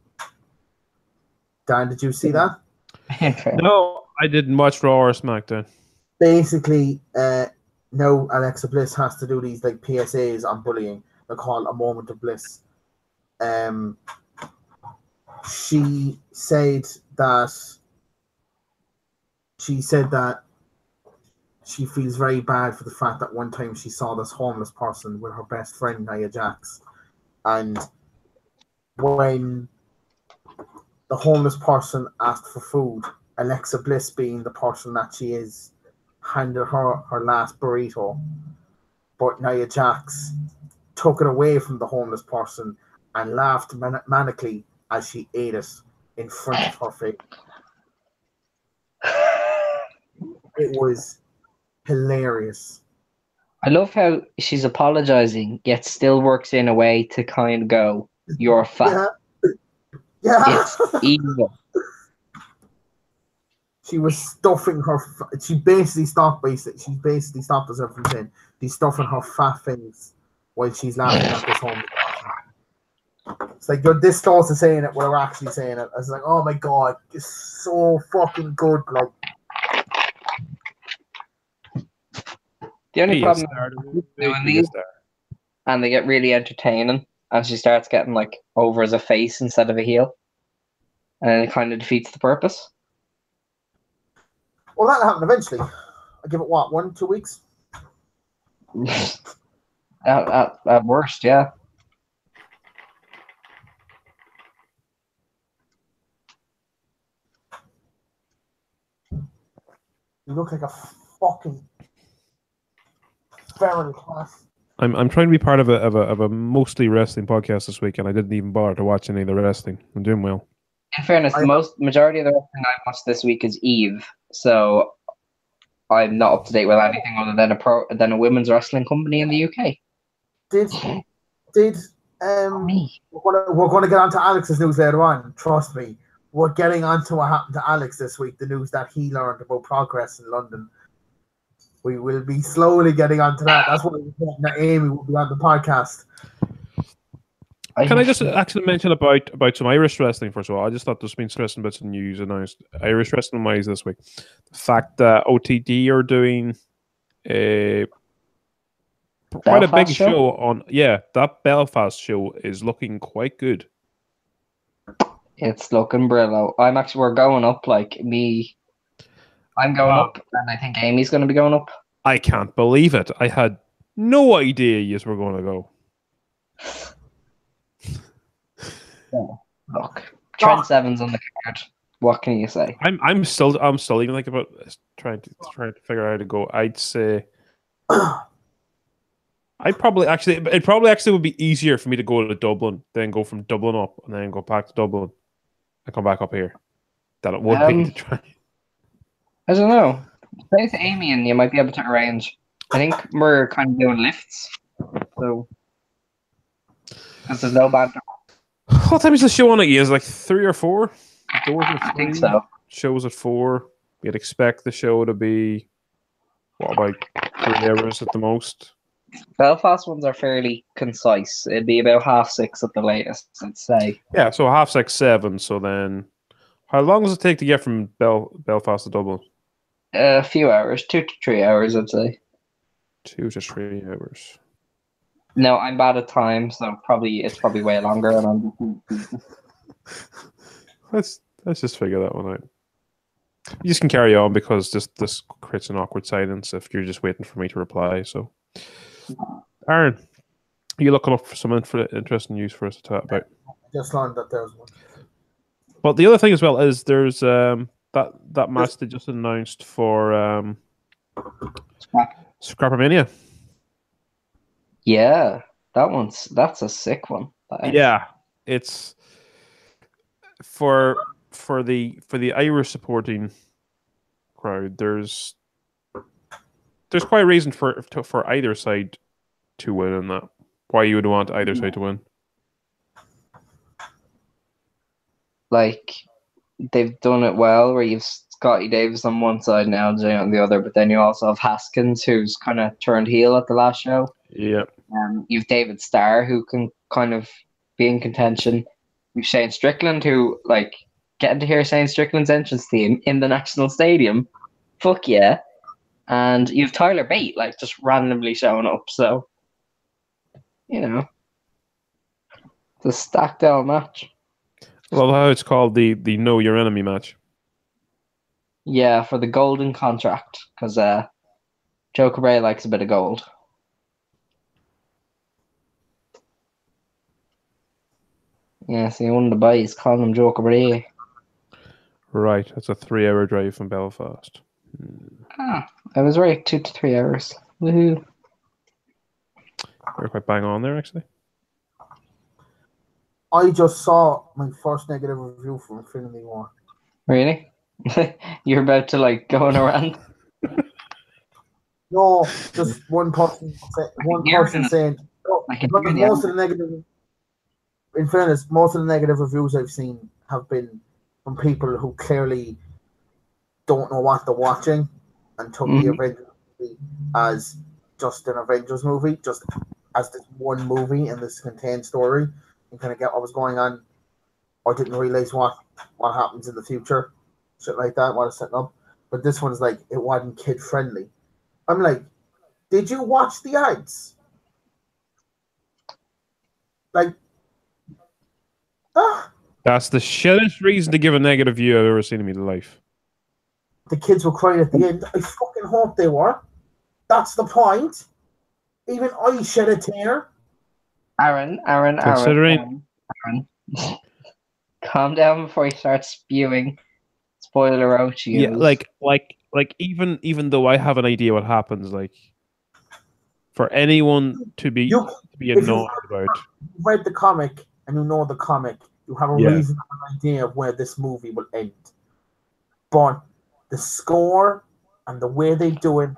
Speaker 1: Dan, did you see that?
Speaker 2: No, I didn't watch Raw or SmackDown.
Speaker 1: Basically, now Alexa Bliss has to do these like PSAs on bullying. They're called a moment of bliss. She said that she feels very bad for the fact that one time she saw this homeless person with her best friend Nia Jax, and when the homeless person asked for food, Alexa Bliss, being the person that she is, handed her last burrito, but Nia Jax took it away from the homeless person and laughed manically as she ate it in front of her face. It was hilarious.
Speaker 3: I love how she's apologizing, yet still works in a way to kind of go, "You're fat."
Speaker 1: Yeah.
Speaker 3: It's evil.
Speaker 1: She was stuffing her. She basically stopped herself from saying she's stuffing her fat face while she's laughing at this homeless person. It's like you're this close to saying it when we're actually saying it. I was like, oh my god, it's so fucking good, like.
Speaker 3: The only problem is doing these, and they get really entertaining, and she starts getting like over as a face instead of a heel, and it kind of defeats the purpose.
Speaker 1: Well, that'll happen eventually. I give it 1-2 weeks.
Speaker 3: At worst, yeah.
Speaker 1: You look like a fucking feral class.
Speaker 2: I'm trying to be part of a mostly wrestling podcast this week, and I didn't even bother to watch any of the wrestling. I'm doing well.
Speaker 3: In fairness, the majority of the wrestling I watched this week is Eve, so I'm not up to date with anything other than a women's wrestling company in the UK.
Speaker 1: We're going to get onto Alex's news later on. Trust me, we're getting onto what happened to Alex this week. The news that he learned about Progress in London. We will be slowly getting onto that. That's why we're hoping that Amy will be on the podcast.
Speaker 2: Can I just actually mention about some Irish wrestling first of all? I just thought there's been some interesting bits of news announced Irish wrestling wise this week. The fact that OTD are doing quite
Speaker 3: Belfast
Speaker 2: a big show on that Belfast show is looking quite good.
Speaker 3: It's looking brillo. We're going up like me. I'm going up, and I think Amy's going to be going up.
Speaker 2: I can't believe it. I had no idea you were going to go.
Speaker 3: Yeah. Look, Trent Seven's on the card. What can you say?
Speaker 2: I'm still even like about trying to figure out how to go. I'd say it probably would be easier for me to go to Dublin, then go from Dublin up, and then go back to Dublin and come back up here. That it would be to try.
Speaker 3: I don't know. Say to Amy, and you might be able to arrange. I think we're kind of doing lifts, so because there's no bad.
Speaker 2: What time is the show on again? Is it like 3 or 4?
Speaker 3: I think so.
Speaker 2: Shows at 4. You'd expect the show to be about 3 hours at the most.
Speaker 3: Belfast ones are fairly concise. It'd be about 6:30 at the latest, I'd say.
Speaker 2: Yeah, so 6:30, 7. So then, how long does it take to get from Belfast to Dublin?
Speaker 3: A few hours, 2 to 3 hours, I'd say.
Speaker 2: 2 to 3 hours.
Speaker 3: No, I'm bad at time, so it's probably way longer. And
Speaker 2: let's just figure that one out. You just can carry on because this creates an awkward silence if you're just waiting for me to reply. So, Aaron, are you looking up for some interesting news for us to talk about?
Speaker 1: I just learned that there's one.
Speaker 2: Well, the other thing as well is there's that match they just announced for Scrappermania.
Speaker 3: Yeah, that's a sick one.
Speaker 2: Yeah, it's for the Irish supporting crowd. There's quite a reason for either side to win in that. Why you would want either side to win?
Speaker 3: Like they've done it well, where you've Scotty Davis on one side and LJ on the other, but then you also have Haskins, who's kind of turned heel at the last show.
Speaker 2: Yeah.
Speaker 3: You've David Starr, who can kind of be in contention. You've Shane Strickland, who, like, getting to hear Shane Strickland's entrance theme in the National Stadium. Fuck yeah. And you've Tyler Bate, like, just randomly showing up. So, you know, it's a stacked out match.
Speaker 2: I love how it's called the Know Your Enemy match.
Speaker 3: Yeah, for the golden contract, because Joe Cabret likes a bit of gold. Yeah, see, one of the boys calling him Joe Cabret.
Speaker 2: Right, that's a 3-hour drive from Belfast.
Speaker 3: I was right, 2 to 3 hours. Woohoo!
Speaker 2: You're quite bang on there, actually.
Speaker 1: I just saw my first negative review for Infinity War.
Speaker 3: Really? You're about to, like, go on a rant?
Speaker 1: No, just one person saying. Most of the negative. In fairness, most of the negative reviews I've seen have been from people who clearly don't know what they're watching and took the Avengers movie as just an Avengers movie, just as this one movie in this contained story, and kind of get what was going on, or didn't realize what happens in the future, shit like that, what it's setting up. But this one's like, it wasn't kid friendly. I'm like, did you watch the ads? Like,
Speaker 2: that's the shittest reason to give a negative view I've ever seen in my life.
Speaker 1: The kids were crying at the end. I fucking hope they were. That's the point. Even I shed a tear.
Speaker 3: Aaron. Calm down before you start spewing spoiler out.
Speaker 2: Yeah, like even though I have an idea what happens, like for anyone to be annoyed about.
Speaker 1: You read the comic and you know the comic. You have a reasonable idea of where this movie will end. But the score and the way they do it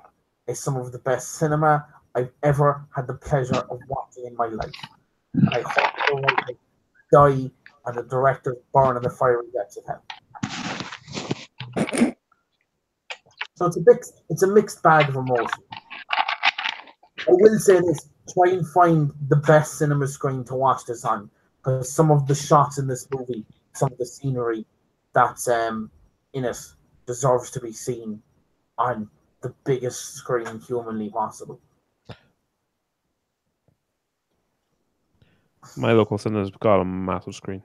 Speaker 1: is some of the best cinema I've ever had the pleasure of watching in my life. And I hope they die and the director burn in the fiery depths of hell. So it's a mixed bag of emotion. I will say this: try and find the best cinema screen to watch this on, because some of the shots in this movie, some of the scenery that's in it deserves to be seen on the biggest screen humanly possible.
Speaker 2: My local cinema's got a massive screen.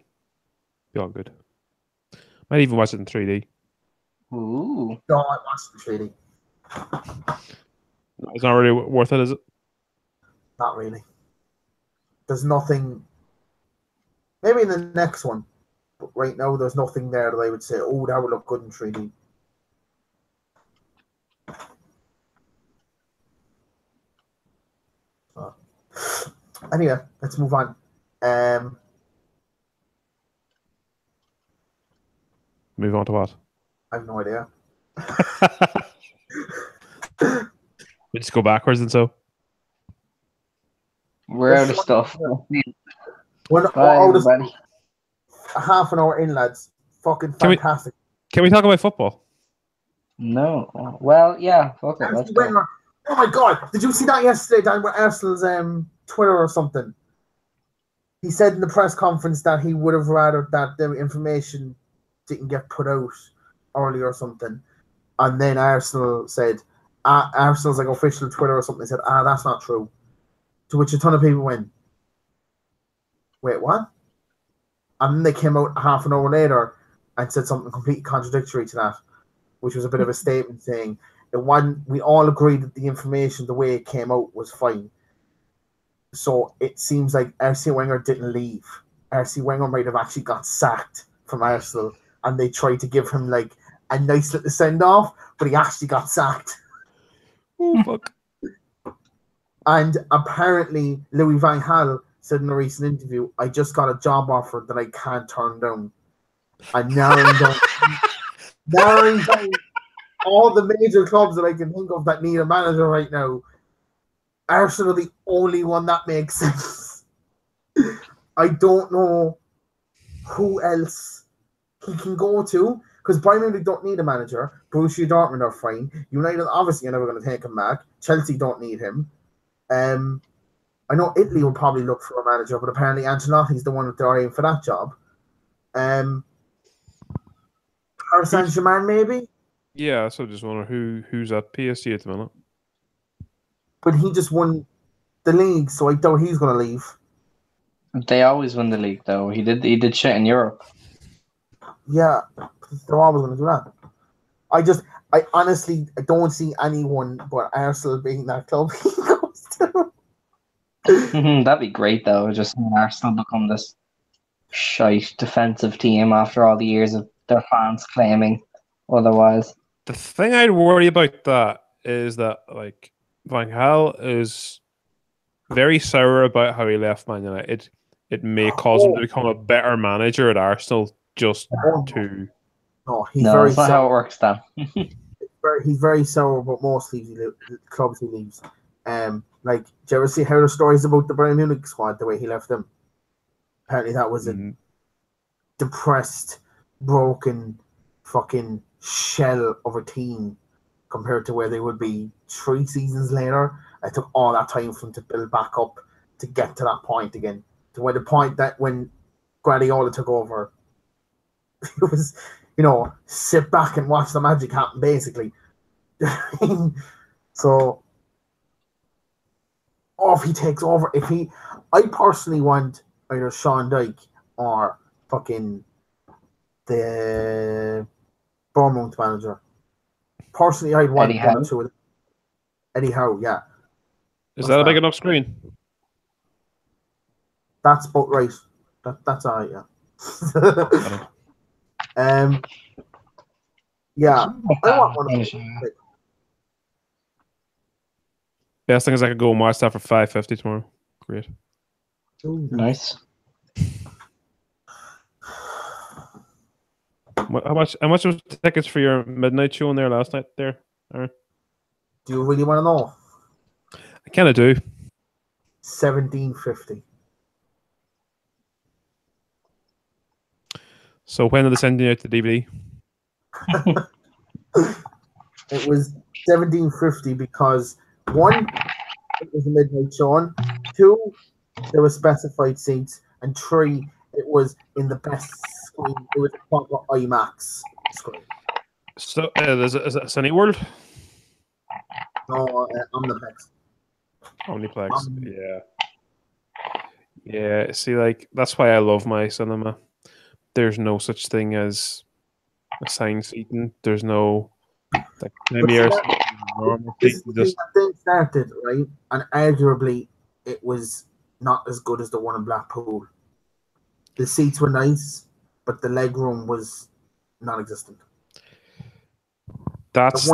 Speaker 2: Be all good. Might even watch it in 3D.
Speaker 3: Ooh.
Speaker 1: No, I watched it in 3D.
Speaker 2: It's not really worth it, is it?
Speaker 1: Not really. There's nothing. Maybe in the next one, but right now there's nothing there that I would say, oh, that would look good in 3D. Anyway, let's move on.
Speaker 2: Move on to what?
Speaker 1: I have no idea.
Speaker 2: We just go backwards and so.
Speaker 3: We're out of stuff.
Speaker 1: We're out of half an hour in, lads. Fucking fantastic.
Speaker 2: Can we talk about football?
Speaker 3: No. Well, yeah. Fuck it. Let's go.
Speaker 1: Oh my god! Did you see that yesterday down with Arsenal's Twitter or something? He said in the press conference that he would have rather that the information didn't get put out early or something, and then Arsenal said, Arsenal's like official Twitter or something said, that's not true. To which a ton of people went, wait, what? And then they came out half an hour later and said something completely contradictory to that, which was a bit of a statement saying it wasn't. We all agreed that the information, the way it came out, was fine. So it seems like Arsene Wenger didn't leave. Arsene Wenger might have actually got sacked from Arsenal, and they tried to give him like a nice little send off, but he actually got sacked.
Speaker 2: Oh fuck!
Speaker 1: And apparently, Louis van Gaal said in a recent interview, "I just got a job offer that I can't turn down." And narrowing down all the major clubs that I can think of that need a manager right now, Arsenal are the only one that makes sense. I don't know who else he can go to, because Bayern Munich don't need a manager. Borussia Dortmund are fine. United, obviously, are never going to take him back. Chelsea don't need him. I know Italy will probably look for a manager, but apparently Ancelotti's the one that they're aiming for that job. Paris Saint-Germain, maybe?
Speaker 2: Yeah, so I just wonder who's at PSG at the minute.
Speaker 1: But he just won the league, so I doubt he's going to leave.
Speaker 3: They always win the league, though. He did shit in Europe.
Speaker 1: Yeah, they're always going to do that. I honestly don't see anyone but Arsenal being that club he goes to.
Speaker 3: That'd be great, though. Just Arsenal become this shite defensive team after all the years of their fans claiming otherwise.
Speaker 2: The thing I'd worry about that is that like Van Gaal is very sour about how he left Man United. It may cause him to become a better manager at Arsenal just to.
Speaker 1: No,
Speaker 3: that's not how it works, Dan.
Speaker 1: He's very sour about most clubs he leaves. Like, do you ever see heard the stories about the Bayern Munich squad, the way he left them? Apparently that was a depressed, broken, fucking shell of a team compared to where they would be 3 seasons later. It took all that time for them to build back up to get to that point again. To where the point that when Guardiola took over, it was, sit back and watch the magic happen, basically. So, if he takes over, I personally want either Sean Dyche or fucking the Bournemouth manager. Personally, I'd want one or two of them. Eddie Howe, yeah.
Speaker 2: Is that a big enough screen?
Speaker 1: That's about right. That's all right, yeah. Yeah. I want one of them.
Speaker 2: Best thing is I could go and watch that for $5.50 tomorrow. Great.
Speaker 3: Ooh, nice.
Speaker 2: How much was tickets for your midnight show in there last night there, Aaron?
Speaker 1: Do you really want to know?
Speaker 2: I kind of do.
Speaker 1: $17.50.
Speaker 2: So when are they sending out the DVD?
Speaker 1: It was $17.50 because 1, it was a midnight show. 2, there were specified seats. and 3, it was in the best screen. It was a proper IMAX screen.
Speaker 2: So is it Cineworld?
Speaker 1: No, Omniplex.
Speaker 2: Omniplex, yeah. Yeah, see, like, that's why I love my cinema. There's no such thing as assigned seating. There's no like premiere seating, normal seating.
Speaker 1: Just they started, right? And arguably it was not as good as the one in Blackpool. The seats were nice, but the leg room was non-existent.
Speaker 2: That's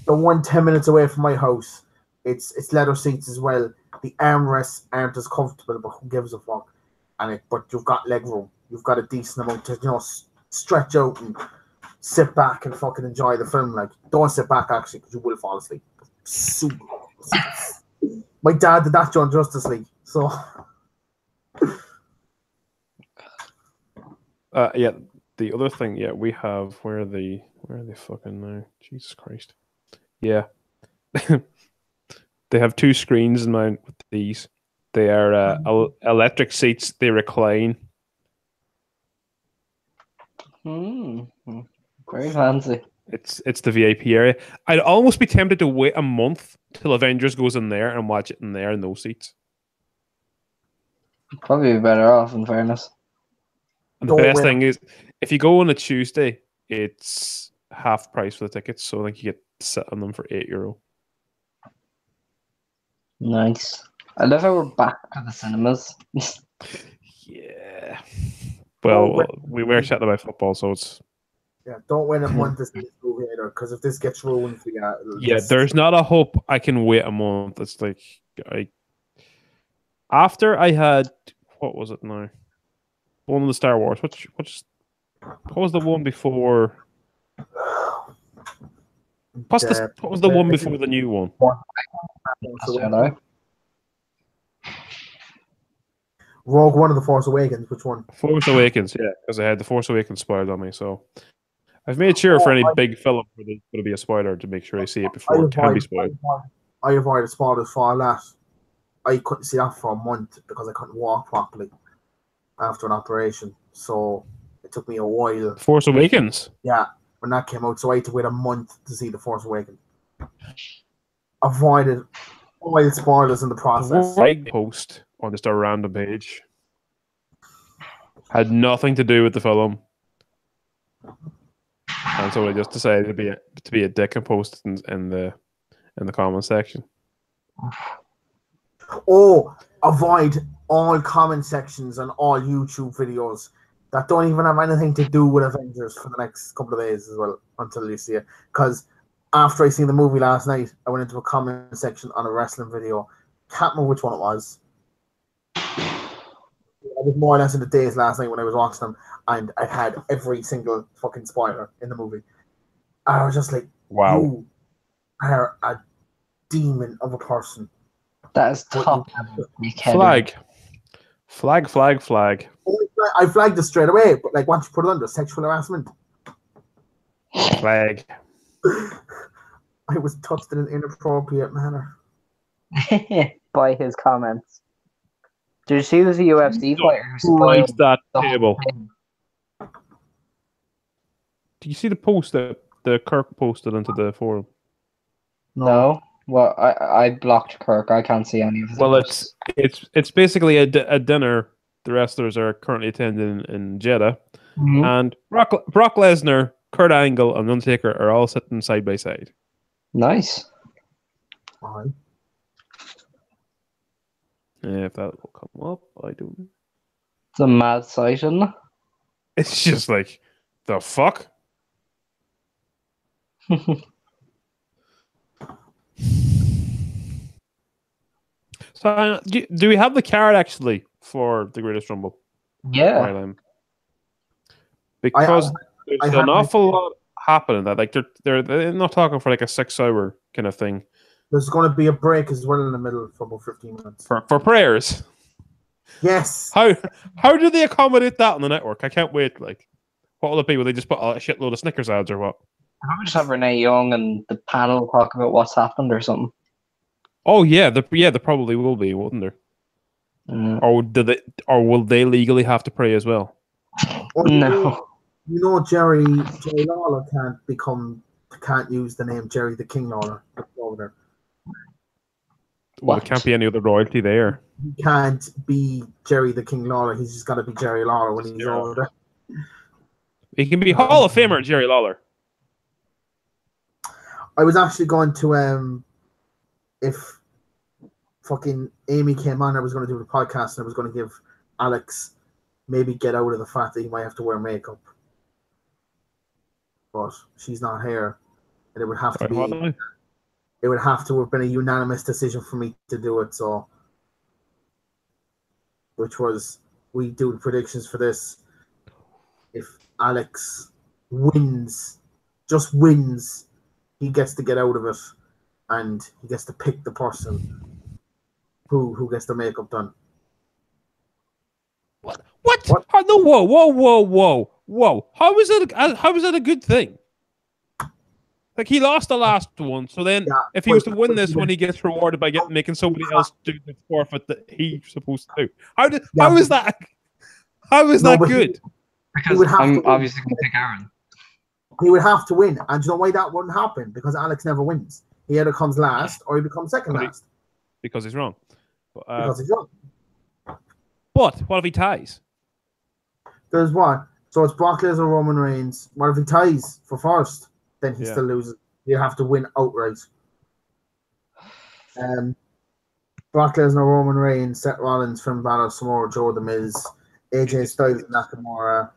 Speaker 1: the one 10 minutes away from my house. It's leather seats as well. The armrests aren't as comfortable, but who gives a fuck? But you've got leg room. You've got a decent amount to stretch out and sit back and fucking enjoy the film. Like, don't sit back actually, because you will fall asleep. Super. My dad did that during Justice League. So
Speaker 2: yeah. The other thing, yeah, we have where are they fucking now? Jesus Christ. Yeah. They have 2 screens in mind with these. They are electric seats. They recline.
Speaker 3: Very fancy.
Speaker 2: It's the VIP area. I'd almost be tempted to wait a month till Avengers goes in there and watch it in there in those seats.
Speaker 3: Probably be better off, in fairness.
Speaker 2: And the best thing is, if you go on a Tuesday, it's half price for the tickets, so I think you get to sit on them for €8.
Speaker 3: Nice. I love how we're back to the cinemas.
Speaker 2: Yeah. Well, we were chatting about football, so it's...
Speaker 1: Yeah, don't wait a month to see this movie either, because if this gets ruined for you...
Speaker 2: there's not a hope I can wait a month. It's like... After I had... What was it now? One of the Star Wars. What was the one before... What was the one before the new one?
Speaker 1: Rogue One of the Force Awakens. Which one?
Speaker 2: Force Awakens, yeah, because I had the Force Awakens spoiled on me. So I've made sure for any big film where there's going to be a spoiler to make sure I see it before it can be spoiled.
Speaker 1: I avoided spoilers for that. I couldn't see that for a month because I couldn't walk properly after an operation. So it took me a while.
Speaker 2: Force Awakens?
Speaker 1: Yeah, when that came out. So I had to wait a month to see the Force Awakens. Avoided all spoilers in the process.
Speaker 2: Post on just a random page had nothing to do with the film, and so I just decided to be a dick and post in the comment section.
Speaker 1: Oh, avoid all comment sections and all YouTube videos that don't even have anything to do with Avengers for the next couple of days as well, until you see it. Because after I seen the movie last night, I went into a comment section on a wrestling video. Can't remember which one it was. I was more or less in the days last night when I was watching them, and I had every single fucking spoiler in the movie. I was just like,
Speaker 2: wow,
Speaker 1: you are a demon of a person.
Speaker 3: That is top.
Speaker 2: Flag.
Speaker 1: I flagged it straight away, but like, once you put it under sexual harassment,
Speaker 2: flag.
Speaker 1: I was touched in an inappropriate manner
Speaker 2: by
Speaker 3: his comments. Did you see the UFC fighter who
Speaker 2: spoiled that table? Do you see the post that the Kirk posted into the forum?
Speaker 3: No. Well, I blocked Kirk. I can't see any of his.
Speaker 2: Well, it's basically a dinner the wrestlers are currently attending in Jeddah, and Brock Lesnar, Kurt Angle, and Undertaker are all sitting side by side.
Speaker 3: Nice.
Speaker 1: Fine.
Speaker 2: Yeah, if that will come up, I don't know.
Speaker 3: It's a mad sight, isn't it?
Speaker 2: It's just like, the fuck? So, do we have the card actually for the Greatest Rumble?
Speaker 3: Yeah.
Speaker 2: Because there's an awful lot happening. That like they're not talking for like a 6-hour kind of thing.
Speaker 1: There's going to be a break as well in the middle for about 15 minutes.
Speaker 2: For prayers?
Speaker 1: Yes.
Speaker 2: How do they accommodate that on the network? I can't wait. Like, what will it be? Will they just put a shitload of Snickers ads or what?
Speaker 3: I would just have Renee Young and the panel talk about what's happened or something.
Speaker 2: Oh, yeah. There probably will be, wouldn't there? Or will they legally have to pray as well?
Speaker 3: No.
Speaker 1: You know, Jerry Lawler can't use the name Jerry the King Lawler over there.
Speaker 2: Well, there can't be any other royalty there.
Speaker 1: He can't be Jerry the King Lawler. He's just got to be Jerry Lawler when he's over there.
Speaker 2: He can be Hall of Famer Jerry Lawler.
Speaker 1: I was actually going to if fucking Amy came on, I was going to do the podcast and I was going to give Alex maybe get out of the fact that he might have to wear makeup. But she's not here. And it would have to be it would have to have been a unanimous decision for me to do it, so which was we do the predictions for this. If Alex wins, just wins, he gets to get out of it and he gets to pick the person who gets the makeup done.
Speaker 2: What? Oh, no, whoa. How is that a good thing? Like, he lost the last one, so then if he was to win this one, he gets rewarded by making somebody else do the forfeit that he's supposed to do. How is that good?
Speaker 3: Because I'm obviously going to pick Aaron.
Speaker 1: He would have to win, and you know why that wouldn't happen? Because Alex never wins. He either comes last or he becomes second last.
Speaker 2: Because he's wrong.
Speaker 1: Because he's wrong.
Speaker 2: But what if he ties?
Speaker 1: There's one. So it's Brock Lesnar, Roman Reigns. What if he ties for first? Then he still loses. You have to win outright. Brock Lesnar, Roman Reigns, Seth Rollins, Finn Balor, Samoa Joe, The Miz, AJ Styles, Nakamura,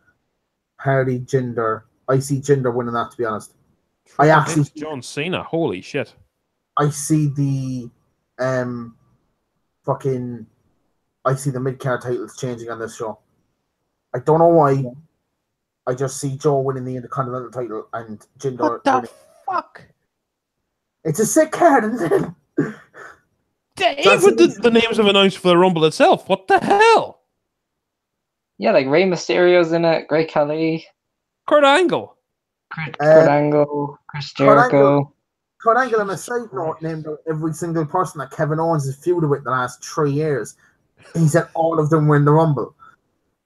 Speaker 1: Hardy, Jinder. I see Jinder winning that, to be honest. I actually
Speaker 2: John Cena. Holy shit!
Speaker 1: I see the I see the mid-card titles changing on this show. I don't know why. I just see Joe winning the Intercontinental title and Jinder
Speaker 2: What the
Speaker 1: winning.
Speaker 2: fuck?
Speaker 1: It's a sick card, isn't it?
Speaker 2: Even the names have announced for the Rumble itself. What the hell?
Speaker 3: Yeah, like Rey Mysterio's in it, Great Khali,
Speaker 2: Kurt Angle,
Speaker 3: Kurt Angle, Chris Jericho.
Speaker 1: Kurt Angle, on a side note, named every single person that Kevin Owens has feuded with the last 3 years. He said all of them were in the Rumble.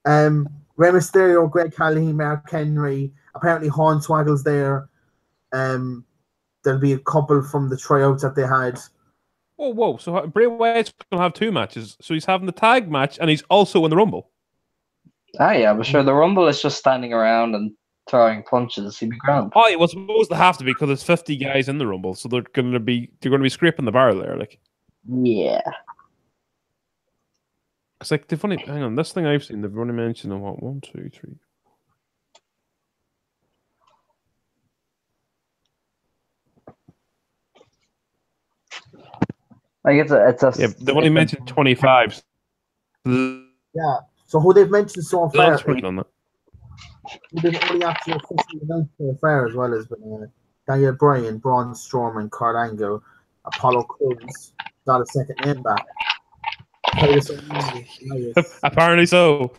Speaker 1: Rey Mysterio, Greg Khali, Mark Henry. Apparently Hornswoggle's there. There'll be a couple from the tryouts that they had.
Speaker 2: Whoa. So Bray Wyatt's going to have 2 matches. So he's having the tag match and he's also in the Rumble.
Speaker 3: Ah, yeah, but sure, the Rumble is just standing around and throwing punches. He'd be grand.
Speaker 2: Oh, it was supposed to have to be because there's 50 guys in the Rumble. So they're going to be scraping the barrel there. Like.
Speaker 3: Yeah.
Speaker 2: It's like the funny. Hang on, this thing I've seen, they've only mentioned what 1, 2, 3.
Speaker 3: Like it's a.
Speaker 2: Yeah, they've only mentioned 25.
Speaker 1: Yeah. So who they've mentioned so far?
Speaker 2: On that.
Speaker 1: They've only actually officially announced so far as well as Daniel Bryan, Braun Strowman, Kurt Angle, Apollo Crews got a second name back.
Speaker 2: Apparently so.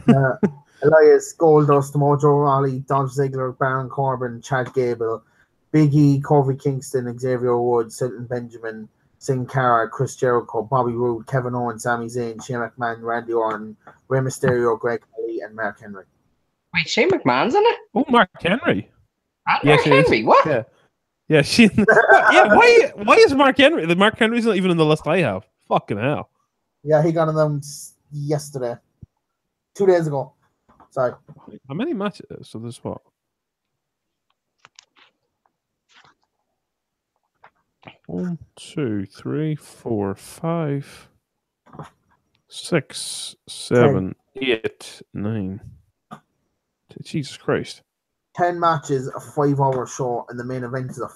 Speaker 1: Elias, Goldust, Mojo Rawley, Dolph Ziggler, Baron Corbin, Chad Gable, Big E, Kofi Kingston, Xavier Woods, Shelton Benjamin, Sin Cara, Chris Jericho, Bobby Roode, Kevin Owens, Sami Zayn, Shane McMahon, Randy Orton, Rey Mysterio, Greg Khali, and Mark Henry.
Speaker 3: Wait, Shane McMahon's in it?
Speaker 2: Oh, Mark Henry.
Speaker 3: Mark Henry, what?
Speaker 2: Yeah. Yeah, why is Mark Henry? The Mark Henry's not even in the list I have. Fucking hell.
Speaker 1: Yeah, he got announced yesterday. 2 days ago. Sorry.
Speaker 2: How many matches? So there's what? 1, 2, 3, 4, 5, 6, 7, 8, 9. Jesus Christ.
Speaker 1: 10 matches, a 5-hour show, and the main event is a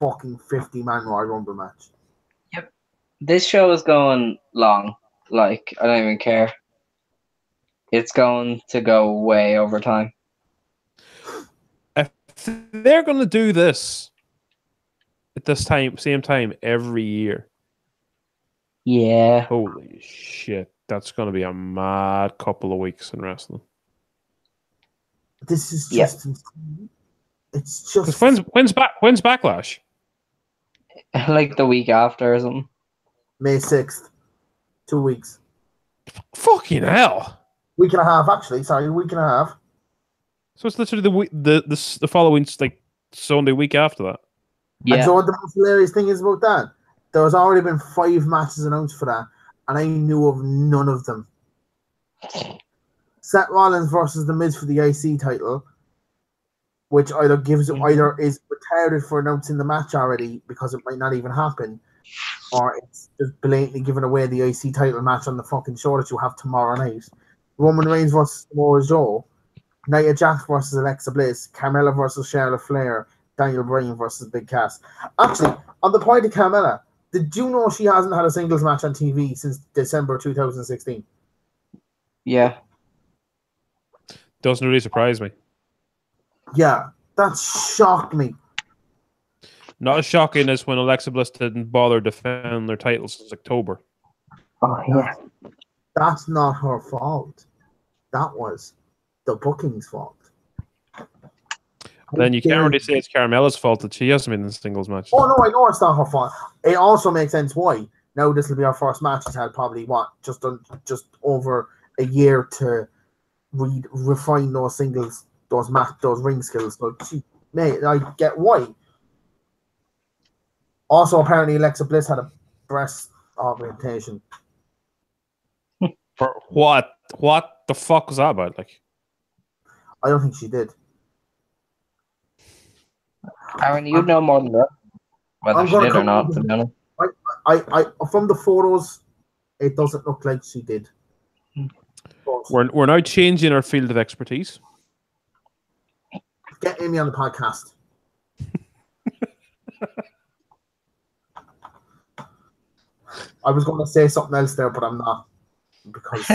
Speaker 1: fucking 50-man Royal Rumble match.
Speaker 3: Yep. This show is going long. Like, I don't even care. It's going to go way over time.
Speaker 2: If they're going to do this at this same time every year.
Speaker 3: Yeah.
Speaker 2: Holy shit. That's going to be a mad couple of weeks in wrestling.
Speaker 1: This is just insane. It's just...
Speaker 2: When's Backlash?
Speaker 3: Like the week after or something.
Speaker 1: May 6th. 2 weeks.
Speaker 2: Fucking hell.
Speaker 1: Week and a half, actually. Sorry, week and a half.
Speaker 2: So it's literally the following, like, Sunday week after that.
Speaker 1: Yeah. And so what the most hilarious thing is about that? There has already been 5 matches announced for that, and I knew of none of them. Seth Rollins versus The Miz for the IC title, which either is retarded for announcing the match already because it might not even happen, or it's just blatantly giving away the IC title match on the fucking show that you have tomorrow night. Roman Reigns versus Samoa Joe, Nia Jax versus Alexa Bliss, Carmella versus Charlotte Flair, Daniel Bryan versus Big Cass. Actually, on the point of Carmella, did you know she hasn't had a singles match on TV since December 2016?
Speaker 3: Yeah.
Speaker 2: Doesn't really surprise me.
Speaker 1: Yeah, that shocked me.
Speaker 2: Not as shocking as when Alexa Bliss didn't bother defending their titles since October.
Speaker 3: Oh, yeah.
Speaker 1: That's not her fault. That was the booking's fault.
Speaker 2: Then you can't really say it's Carmella's fault that she hasn't been in the singles match.
Speaker 1: Oh, no, I know it's not her fault. It also makes sense why. Now this will be our first match. She's had probably, just over a year to refine those singles, those ring skills. So, mate, I get why. Also, apparently, Alexa Bliss had a breast augmentation.
Speaker 2: For what? What the fuck was that about? Like,
Speaker 1: I don't think she did.
Speaker 3: Aaron, you'd know more than that. Whether she did or not, to be honest.
Speaker 1: I from the photos, it doesn't look like she did.
Speaker 2: We're now changing our field of expertise.
Speaker 1: Get Amy on the podcast. I was going to say something else there, but I'm not, because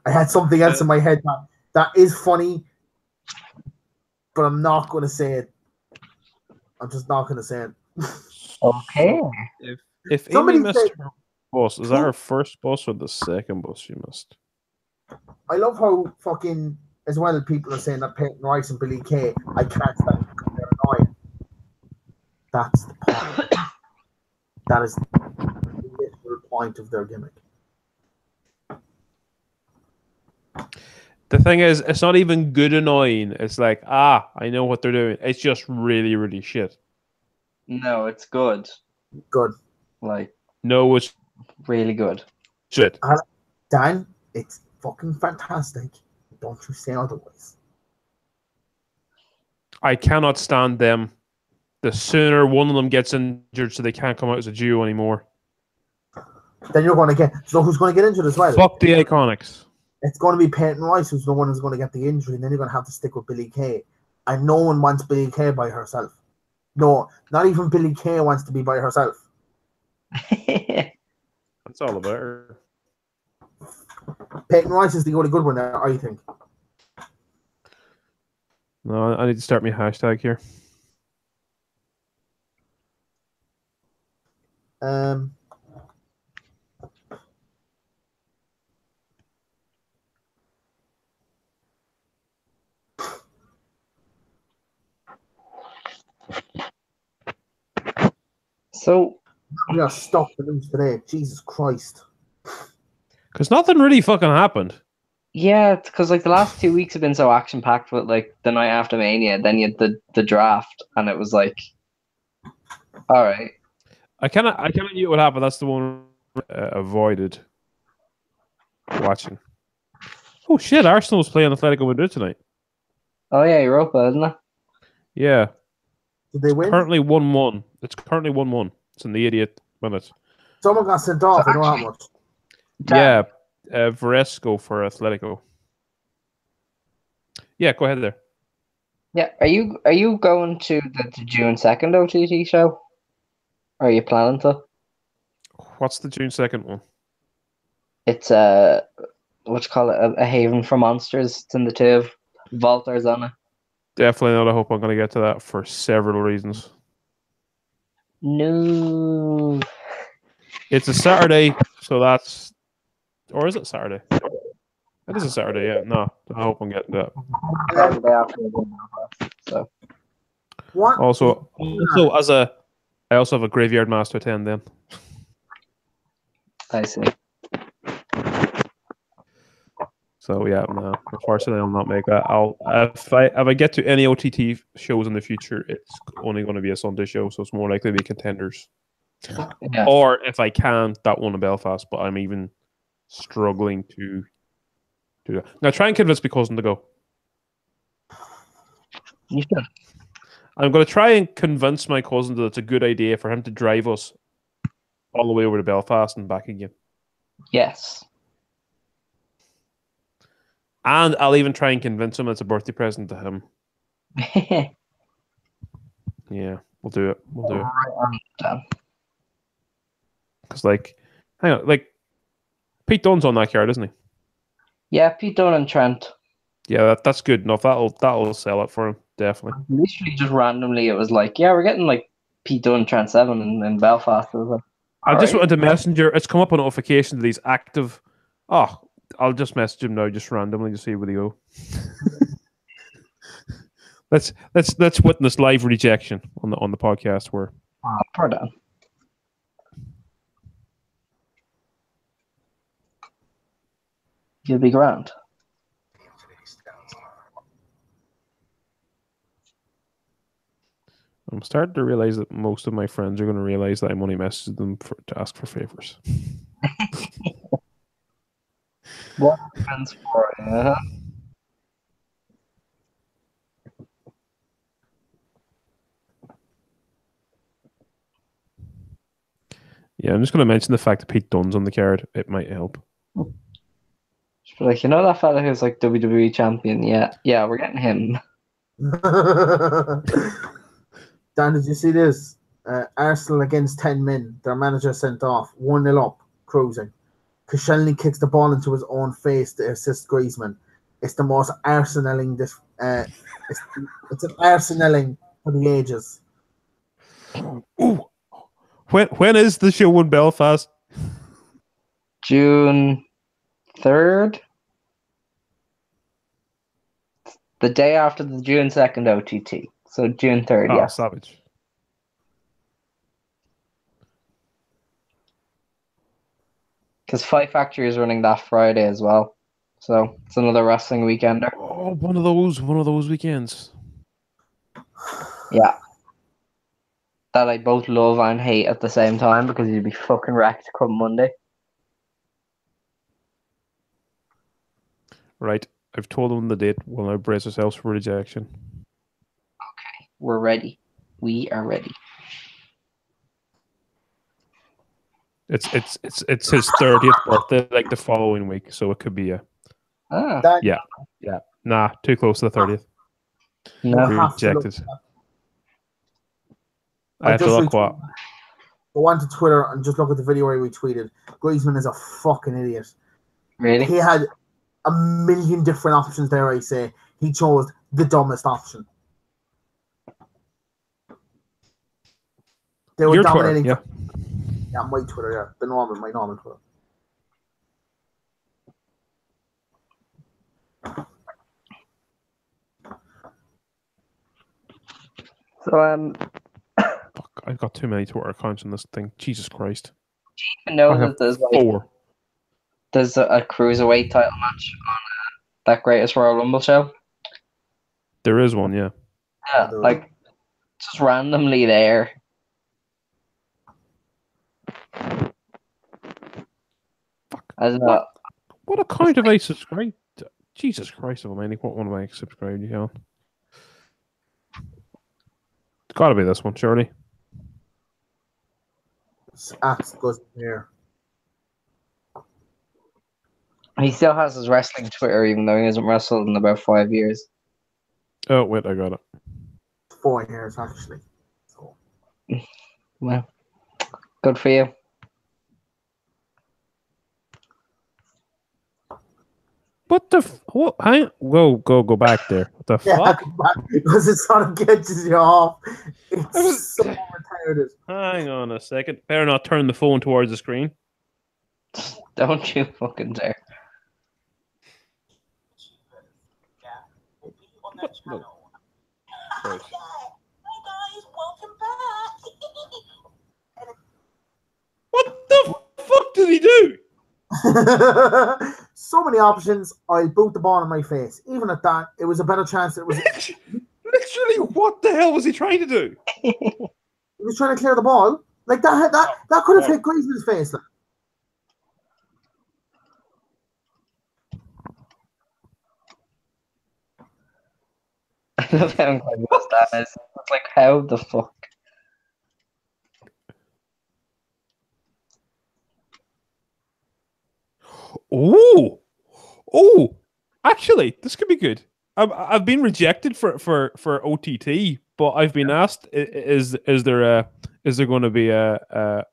Speaker 1: I had something else in my head that is funny, but I'm not going to say it. I'm just not going to say it.
Speaker 3: Okay.
Speaker 2: If Amy missed her bus, is that her first bus or the second bus she missed?
Speaker 1: I love how fucking, as well, people are saying that Peyton Royce and Billy Kay, I can't stand because they're annoying. That's the point. That is the literal point of their gimmick.
Speaker 2: The thing is, it's not even good annoying. It's like, I know what they're doing. It's just really, really shit.
Speaker 3: No, it's good.
Speaker 1: Good.
Speaker 3: Like,
Speaker 2: no, it's
Speaker 3: really good.
Speaker 2: Shit.
Speaker 1: Dan, it's fucking fantastic. Don't you say otherwise. I
Speaker 2: cannot stand them. The sooner one of them gets injured so they can't come out as a duo anymore.
Speaker 1: Then you're going to get... So who's going to get injured as well?
Speaker 2: Fuck the Iconics.
Speaker 1: It's going to be Peyton Royce who's the one who's going to get the injury, and then you're going to have to stick with Billy Kay. And no one wants Billy Kay by herself. No, not even Billy Kay wants to be by herself.
Speaker 2: That's all about her.
Speaker 1: Peyton Royce is the only good one there, I think.
Speaker 2: No, I need to start my hashtag here.
Speaker 3: So
Speaker 1: we are stuck the news today. Jesus Christ.
Speaker 2: Because nothing really fucking happened.
Speaker 3: Yeah, it's because like the last 2 weeks have been so action packed with like the night after Mania, then you had the draft, and it was like, all right.
Speaker 2: I kind of knew what happened. That's the one avoided watching. Oh shit! Arsenal's playing Atletico Madrid tonight.
Speaker 3: Oh yeah, Europa, isn't it?
Speaker 2: Yeah.
Speaker 1: Did they win?
Speaker 2: Currently 1-1. It's currently 1-1. It's in the 80th minute.
Speaker 1: Someone got sent off. I know how much.
Speaker 2: Yeah, Varesco for Atletico. Yeah, go ahead there.
Speaker 3: Yeah, are you going to the June 2nd OTT show? Or are you planning to?
Speaker 2: What's the June 2nd one?
Speaker 3: It's what you call it, a haven for monsters. It's in the Tube. Voltaire's on it.
Speaker 2: Definitely not. I hope I'm going to get to that for several reasons.
Speaker 3: No.
Speaker 2: It's a Saturday, so that's... Or is it Saturday? It is a Saturday, yeah. No, I hope I'm getting that.
Speaker 3: So.
Speaker 1: What?
Speaker 2: Also, I also have a graveyard mass to attend then.
Speaker 3: I see.
Speaker 2: So yeah, no, unfortunately, I'll not make that. If I get to any OTT shows in the future, it's only going to be a Sunday show, so it's more likely to be Contenders.
Speaker 3: Yeah.
Speaker 2: Or if I can, that one in Belfast. But I'm even struggling to do that. Now try and convince my cousin to go.
Speaker 3: You should.
Speaker 2: I'm going to try and convince my cousin that it's a good idea for him to drive us all the way over to Belfast and back again.
Speaker 3: Yes.
Speaker 2: And I'll even try and convince him it's a birthday present to him. Yeah, we'll do it. We'll do it. Because, like, hang on, like, Pete Dunne's on that card, isn't he?
Speaker 3: Yeah, Pete Dunne and Trent.
Speaker 2: Yeah, that's good enough. That'll sell it for him, definitely.
Speaker 3: Literally, just randomly, it was like, yeah, we're getting like Pete Dunne, Trent Seven in Belfast. I was like,
Speaker 2: I just wanted to Messenger. It's come up on notification that he's active. Oh, I'll just message him now, just randomly, to see where they go. Let's witness live rejection on the podcast. Where
Speaker 3: pardon. You'll be grand.
Speaker 2: I'm starting to realize that most of my friends are going to realize that I'm only messaging them to ask for favors.
Speaker 3: What friends for? Yeah.
Speaker 2: Yeah, I'm just going to mention the fact that Pete Dunne's on the card. It might help.
Speaker 3: Like, you know that fella who's like WWE champion? Yeah, we're getting him.
Speaker 1: Dan, did you see this? Arsenal against 10 men. Their manager sent off 1-0 up, cruising. Koscielny kicks the ball into his own face to assist Griezmann. It's the most Arsenaling. It's an Arsenaling for the ages.
Speaker 2: Ooh. When is the show in Belfast?
Speaker 3: June 3rd. The day after the June 2nd OTT. So June 3rd, yeah.
Speaker 2: Savage.
Speaker 3: Because Fight Factory is running that Friday as well. So it's another wrestling weekender.
Speaker 2: Oh, one of those weekends.
Speaker 3: Yeah. That I both love and hate at the same time because you'd be fucking wrecked come Monday.
Speaker 2: Right. I've told them the date. We'll now brace ourselves for rejection.
Speaker 3: Okay. We're ready. We are ready.
Speaker 2: It's his 30th birthday, like the following week, so it could be yeah. Nah, too close to the 30th.
Speaker 3: No.
Speaker 2: Rejected. I have to look what.
Speaker 1: Go on to Twitter and just look at the video where he retweeted. Griezmann is a fucking idiot.
Speaker 3: Really?
Speaker 1: He had a million different options there, I say. He chose the dumbest option. They were
Speaker 2: Your
Speaker 1: dominating.
Speaker 2: Twitter,
Speaker 1: yeah, my Twitter, yeah. My normal Twitter.
Speaker 3: So,
Speaker 2: Fuck, I've got too many Twitter accounts on this thing. Jesus Christ.
Speaker 3: Do you know that there's like
Speaker 2: 4.
Speaker 3: There's a cruiserweight title match on that Greatest Royal Rumble show?
Speaker 2: There is one, yeah.
Speaker 3: Yeah, like just randomly there.
Speaker 2: Fuck.
Speaker 3: I don't know.
Speaker 2: What account have I subscribed to? Jesus Christ, what one have I subscribed to? It's got to be this one, surely.
Speaker 1: Axe goes here.
Speaker 3: He still has his wrestling Twitter, even though he hasn't wrestled in about 5 years.
Speaker 2: Oh, wait, I got it.
Speaker 1: 4 years, actually. So.
Speaker 3: Well, good for you.
Speaker 2: What the what? Go back there. What the fuck?
Speaker 1: Because it sort of catches you off. It's so retarded.
Speaker 2: Hang on a second. Better not turn the phone towards the screen.
Speaker 3: Don't you fucking dare.
Speaker 2: What? No. Right. What the fuck did he do?
Speaker 1: So many options. I'll boot the ball in my face. Even at that, it was a better chance that it was.
Speaker 2: Literally, what the hell was he trying to do?
Speaker 1: He was trying to clear the ball. Like that could have hit Griezmann's face. Like.
Speaker 3: I love how close that is. It's like, how the fuck?
Speaker 2: Oh! Actually, this could be good. I've been rejected for OTT, but I've been asked: is there going to be a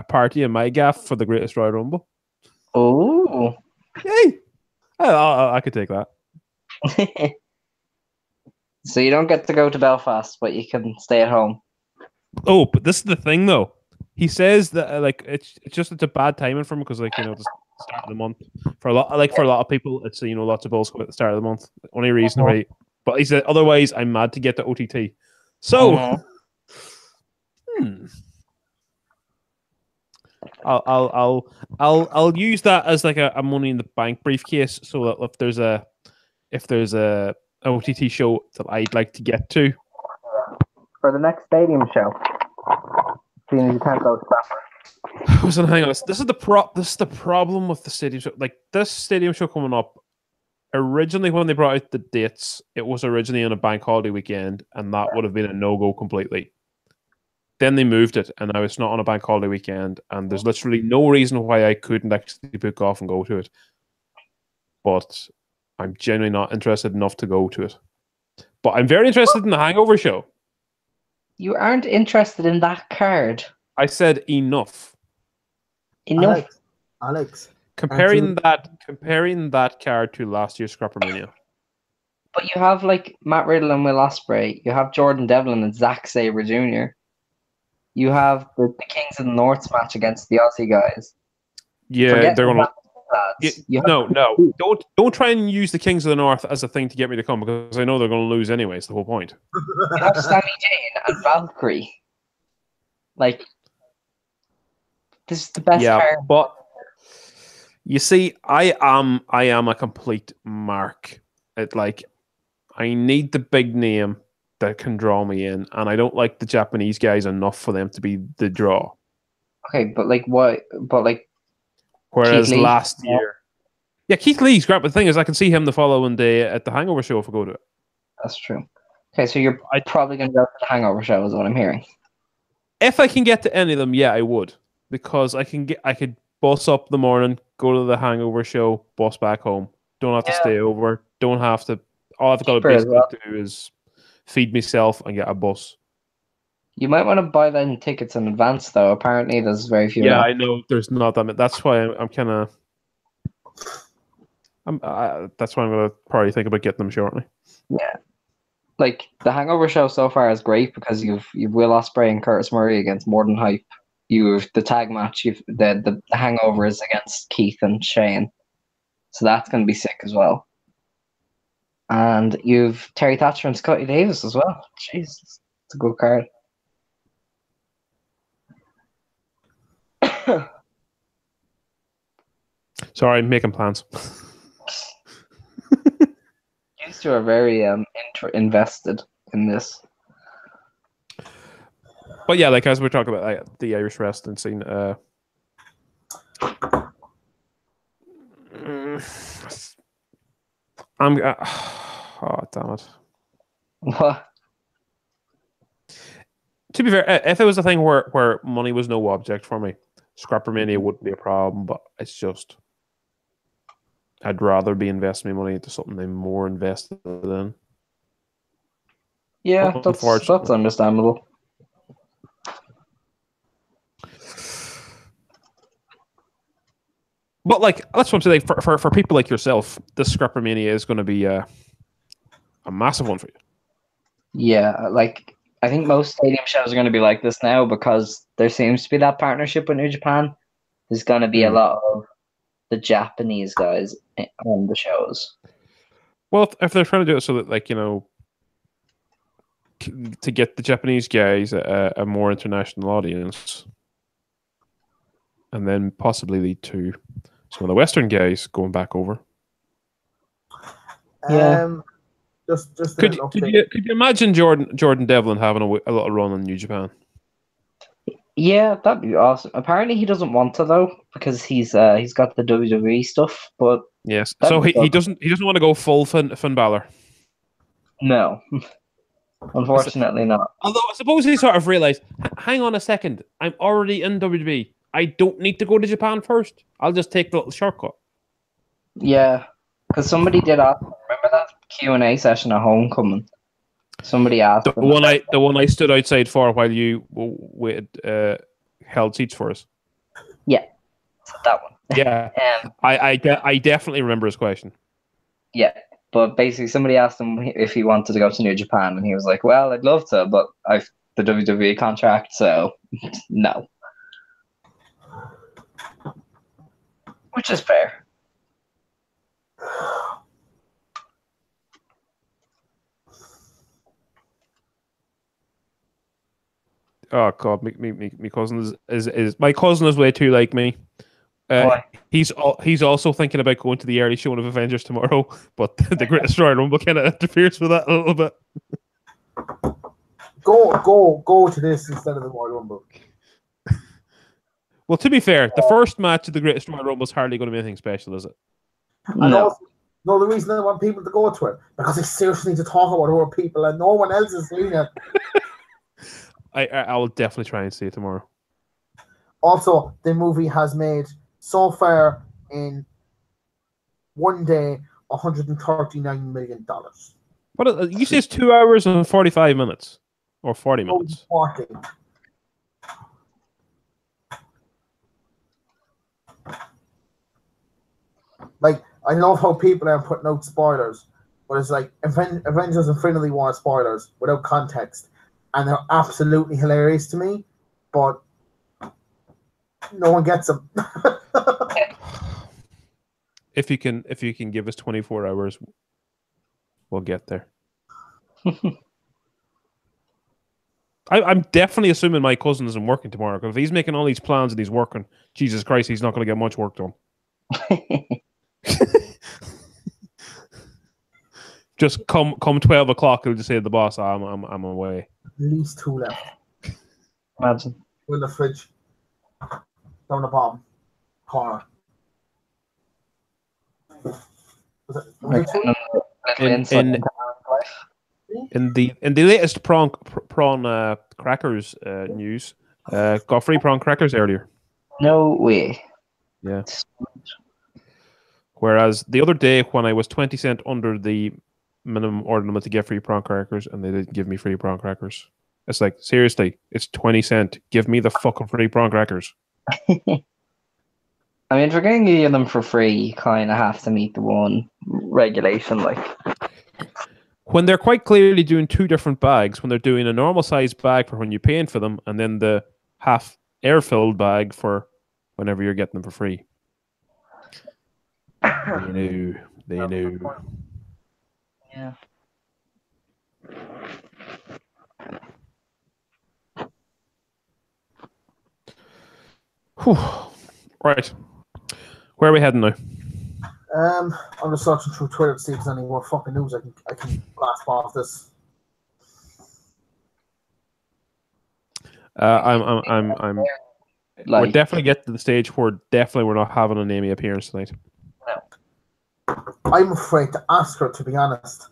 Speaker 2: party in my gaff for the Greatest Royal Rumble?
Speaker 3: Oh,
Speaker 2: Yay! I could take that.
Speaker 3: So you don't get to go to Belfast, but you can stay at home.
Speaker 2: Oh, but this is the thing, though. He says that it's a bad timing for him because the start of the month for a lot of people it's lots of balls come at the start of the month. The only reason why, but he said otherwise I'm mad to get to OTT. So, I'll use that as like a money in the bank briefcase so that if there's a OTT show that I'd like to get to
Speaker 3: for the next stadium show. Seeing as you can't go to Bamford.
Speaker 2: Hang on. This is the problem with the stadium show. Like this stadium show coming up. Originally, when they brought out the dates, it was originally on a bank holiday weekend, and that would have been a no-go completely. Then they moved it, and now it's not on a bank holiday weekend, and there's literally no reason why I couldn't actually book off and go to it. But I'm genuinely not interested enough to go to it. But I'm very interested in the Hangover show.
Speaker 3: You aren't interested in that card.
Speaker 2: I said enough.
Speaker 1: Alex.
Speaker 2: Comparing that card to last year's Scrappermania.
Speaker 3: But you have like Matt Riddle and Will Ospreay. You have Jordan Devlin and Zack Sabre Jr. You have the Kings of the North match against the Aussie guys.
Speaker 2: Yeah, they're going to. Don't try and use the Kings of the North as a thing to get me to come because I know they're going to lose anyway. It's the whole point.
Speaker 3: You have Sami Zayn and Valkyrie. Like, this is the best card.
Speaker 2: But you see, I am a complete mark. I need the big name that can draw me in, and I don't like the Japanese guys enough for them to be the draw.
Speaker 3: Okay, but like what? But like,
Speaker 2: whereas last year, Keith Lee's great. But the thing is, I can see him the following day at the Hangover show if I go to it.
Speaker 3: That's true. Okay, so you're probably going to go to the Hangover show, is what I'm hearing.
Speaker 2: If I can get to any of them, yeah, I would, because I could bus up the morning, go to the Hangover show, bus back home. Don't have to stay over. Don't have to. All I've got to basically do is feed myself and get a bus.
Speaker 3: You might want to buy them tickets in advance, though. Apparently, there's very few.
Speaker 2: Yeah, I know there's not that many. That's why I'm kind of. That's why I'm gonna probably think about getting them shortly.
Speaker 3: Yeah, like the Hangover show so far is great because you've Will Ospreay and Curtis Murray against More Than Hype. You've the tag match. You've the Hangover is against Keith and Shane, so that's going to be sick as well. And you've Terry Thatcher and Scotty Davis as well. Jesus, it's a good card.
Speaker 2: Sorry, I'm making plans.
Speaker 3: You two are very invested in this.
Speaker 2: But yeah, like as we're talking about the Irish wrestling scene, I'm oh damn it.
Speaker 3: What?
Speaker 2: To be fair, if it was a thing where money was no object for me, Scrappermania wouldn't be a problem, but it's just I'd rather be investing my money into something I'm more invested in.
Speaker 3: Yeah, that's understandable.
Speaker 2: But like that's what I'm saying. For people like yourself, this Scrappermania is going to be a massive one for you.
Speaker 3: Yeah, like I think most stadium shows are going to be like this now because there seems to be that partnership with New Japan. There's going to be a lot of the Japanese guys on the shows.
Speaker 2: Well, if they're trying to do it so that, like, to get the Japanese guys a more international audience, and then possibly lead to Some of the Western guys going back over.
Speaker 3: Yeah.
Speaker 2: Could you imagine Jordan Devlin having a little run in New Japan?
Speaker 3: Yeah, that'd be awesome. Apparently, he doesn't want to though because he's got the WWE stuff. But
Speaker 2: yes, so he doesn't want to go full Finn Balor.
Speaker 3: No, unfortunately not.
Speaker 2: Although I suppose he sort of realized, hang on a second, I'm already in WWE. I don't need to go to Japan first. I'll just take the little shortcut.
Speaker 3: Yeah, because somebody did ask. Remember that Q&A session at Homecoming? Somebody asked
Speaker 2: the one I stood outside for while you waited, held seats for us.
Speaker 3: Yeah, that one.
Speaker 2: Yeah, I definitely remember his question.
Speaker 3: Yeah, but basically somebody asked him if he wanted to go to New Japan, and he was like, "Well, I'd love to, but I've the WWE contract, so no." Which is fair.
Speaker 2: Oh God, my cousin is my cousin is way too like me. He's also thinking about going to the early showing of Avengers tomorrow, but the Greatest Royal Rumble kind of interferes with that a little bit.
Speaker 1: Go to this instead of the Royal Rumble.
Speaker 2: Well, to be fair, the first match of the Greatest Royal Rumble is hardly going to be anything special, is it?
Speaker 1: No. The reason I want people to go to it because they seriously need to talk about other people and no one else is seeing it.
Speaker 2: I will definitely try and see it tomorrow.
Speaker 1: Also, the movie has made so far in one day $139 million.
Speaker 2: What you say it's 2 hours and 45 minutes or 40 minutes?
Speaker 1: 40. Like, I love how people are putting out spoilers, but it's like Avengers Infinity War spoilers without context, and they're absolutely hilarious to me, but no one gets them.
Speaker 2: If you can give us 24 hours, we'll get there. I'm definitely assuming my cousin isn't working tomorrow, because if he's making all these plans and he's working, Jesus Christ, he's not going to get much work done. Just come 12 o'clock, he'll just say to the boss, I'm away.
Speaker 1: At least 2 left.
Speaker 3: Imagine.
Speaker 1: In the fridge. Down the bottom corner.
Speaker 2: In the latest prawn crackers news, got free prawn crackers earlier.
Speaker 3: No way.
Speaker 2: Yeah. Whereas the other day when I was 20 cents under the minimum order limit to get free prawn crackers, and they didn't give me free prawn crackers. It's like, seriously, it's 20 cents. Give me the fucking free prawn crackers.
Speaker 3: I mean, if you're going to give them for free, you kind of have to meet the one regulation. Like,
Speaker 2: when they're quite clearly doing 2 different bags, when they're doing a normal size bag for when you're paying for them, and then the half air-filled bag for whenever you're getting them for free. They knew.
Speaker 3: Yeah.
Speaker 2: Whew. Right. Where are we heading now?
Speaker 1: I'm just searching through Twitter to see if there's any more fucking news I can grasp off this.
Speaker 2: I'm
Speaker 3: Like,
Speaker 2: we're definitely getting to the stage where we're not having an Amy appearance tonight.
Speaker 3: No.
Speaker 1: I'm afraid to ask her, to be honest.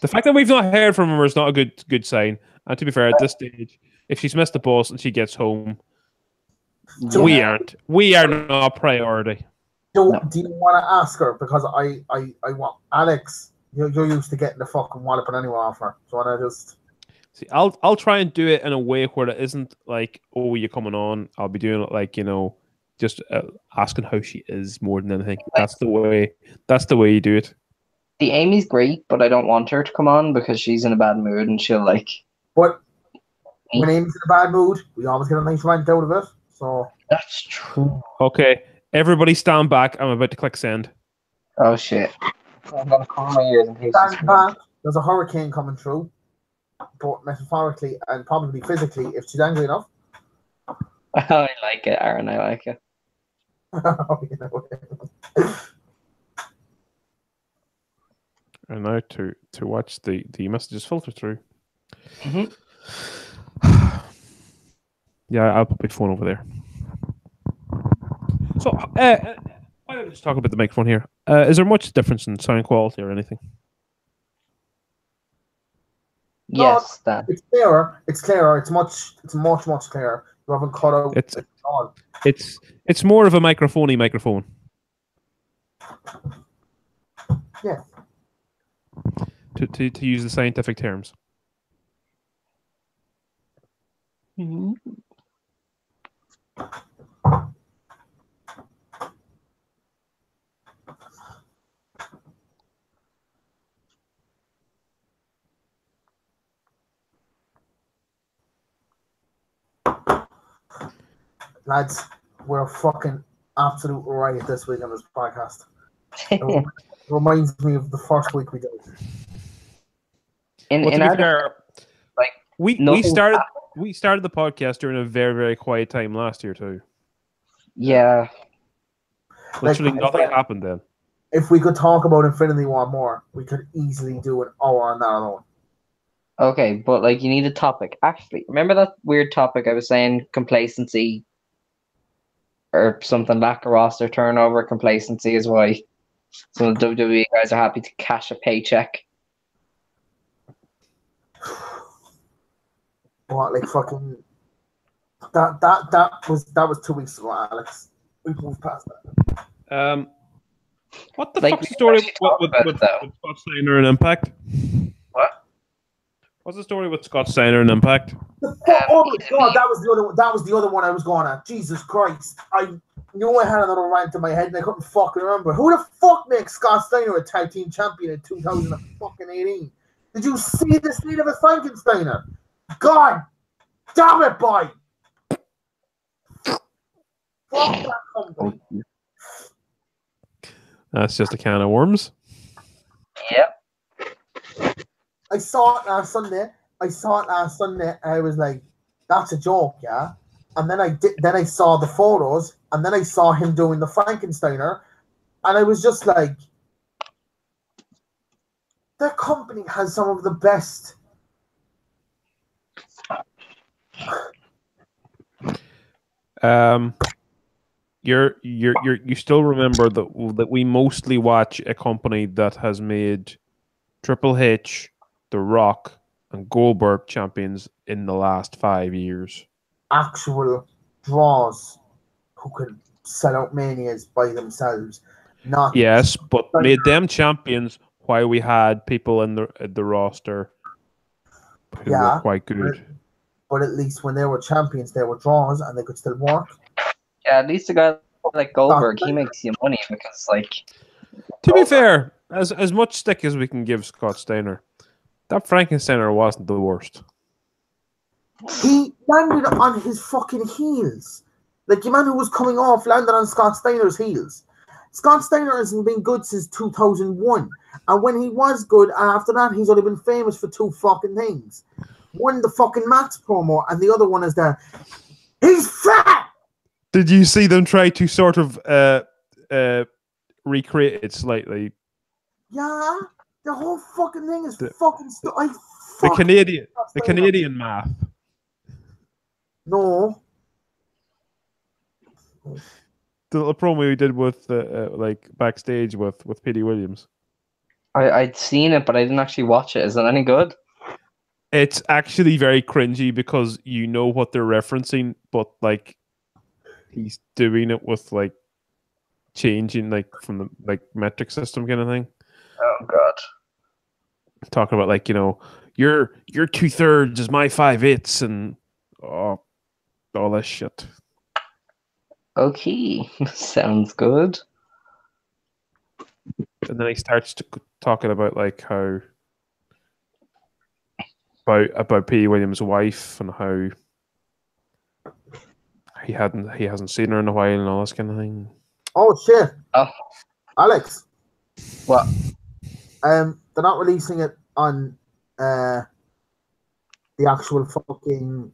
Speaker 2: The fact that we've not heard from her is not a good sign. And to be fair, at this stage, if she's missed the bus and she gets home, we are not a priority.
Speaker 1: Do you want to ask her? Because I want Alex. You're used to getting the fucking walloping anyway off her. So I just
Speaker 2: see. I'll try and do it in a way where it isn't like, oh, you're coming on. I'll be doing it like, just asking how she is more than anything. That's the way you do it.
Speaker 3: The Amy's great, but I don't want her to come on because she's in a bad mood and she'll like.
Speaker 1: But when Amy's in a bad mood, we always get a nice rant out of it. So
Speaker 3: that's true.
Speaker 2: Okay, everybody stand back. I'm about to click send.
Speaker 3: Oh shit! I'm gonna cover my ears in case.
Speaker 1: Stand back. There's a hurricane coming through, but metaphorically and probably physically, if she's angry enough.
Speaker 3: I like it, Aaron. I like it.
Speaker 2: And now to watch the messages filter through.
Speaker 3: Mm-hmm.
Speaker 2: Yeah, I'll put my phone over there. So, why don't we just talk about the microphone here? Is there much difference in sound quality or anything?
Speaker 3: Yes,
Speaker 1: no, it's clearer. It's clearer. It's much clearer. You haven't cut out.
Speaker 2: It's more of a microphone-y microphone.
Speaker 1: Yeah.
Speaker 2: To use the scientific terms.
Speaker 3: Mm-hmm.
Speaker 1: Lads, we're fucking absolute riot this week on this podcast. It reminds me of the first week we did.
Speaker 3: To be fair, like
Speaker 2: we started the podcast during a very, very quiet time last year too.
Speaker 3: Yeah.
Speaker 2: Literally nothing happened then.
Speaker 1: If we could talk about Infinity War more, we could easily do an hour on that alone.
Speaker 3: Okay, but like you need a topic. Actually, remember that weird topic I was saying, complacency or something, lack of roster turnover, complacency is why some of the WWE guys are happy to cash a paycheck.
Speaker 1: What, like fucking that was 2 weeks ago, Alex. We moved past that.
Speaker 2: What the fuck's the story with Scott Steiner and Impact?
Speaker 3: What?
Speaker 2: What's the story with Scott Steiner and Impact?
Speaker 1: Oh my god, that was the other one I was going at. Jesus Christ. I knew I had another rant in my head and I couldn't fucking remember. Who the fuck makes Scott Steiner a tag team champion in 2018? Did you see the state of a Frankensteiner? God damn it, boy! Fuck that company.
Speaker 2: That's just a can of worms.
Speaker 3: Yep.
Speaker 1: I saw it last Sunday. And I was like, that's a joke, yeah? And then I saw the photos, and then I saw him doing the Frankensteiner, and I was just like, that company has some of the best.
Speaker 2: You still remember that we mostly watch a company that has made Triple H, The Rock, and Goldberg champions in the last 5 years.
Speaker 1: Actual draws who could sell out manias by themselves. Not
Speaker 2: yes, but made them champions while we had people in the roster who were quite good.
Speaker 1: But at least when they were champions, they were draws and they could still work.
Speaker 3: Yeah, at least a guy like Goldberg, he makes you money because, like...
Speaker 2: To be fair, as much stick as we can give Scott Steiner, that Frankensteiner wasn't the worst.
Speaker 1: He landed on his fucking heels. Like, the man who was coming off landed on Scott Steiner's heels. Scott Steiner hasn't been good since 2001. And when he was good, after that, he's only been famous for two fucking things. One, the fucking Max promo, and the other one is that he's fat!
Speaker 2: Did you see them try to sort of recreate it slightly?
Speaker 1: Yeah, the whole fucking thing is the
Speaker 2: Canadian math.
Speaker 1: No.
Speaker 2: The little promo we did with like backstage with Petey Williams.
Speaker 3: I'd seen it, but I didn't actually watch it. Is it any good?
Speaker 2: It's actually very cringy because you know what they're referencing, but like he's doing it with like changing like from the like metric system kind of thing.
Speaker 3: Oh god.
Speaker 2: Talking about like, you know, your 2/3 is my 5/8 and all this shit.
Speaker 3: Okay, sounds good.
Speaker 2: And then he starts talking about like how about P. Williams' wife and how he hasn't seen her in a while and all this kind of thing.
Speaker 1: Oh shit!
Speaker 3: Oh,
Speaker 1: Alex.
Speaker 3: What?
Speaker 1: They're not releasing it on the actual fucking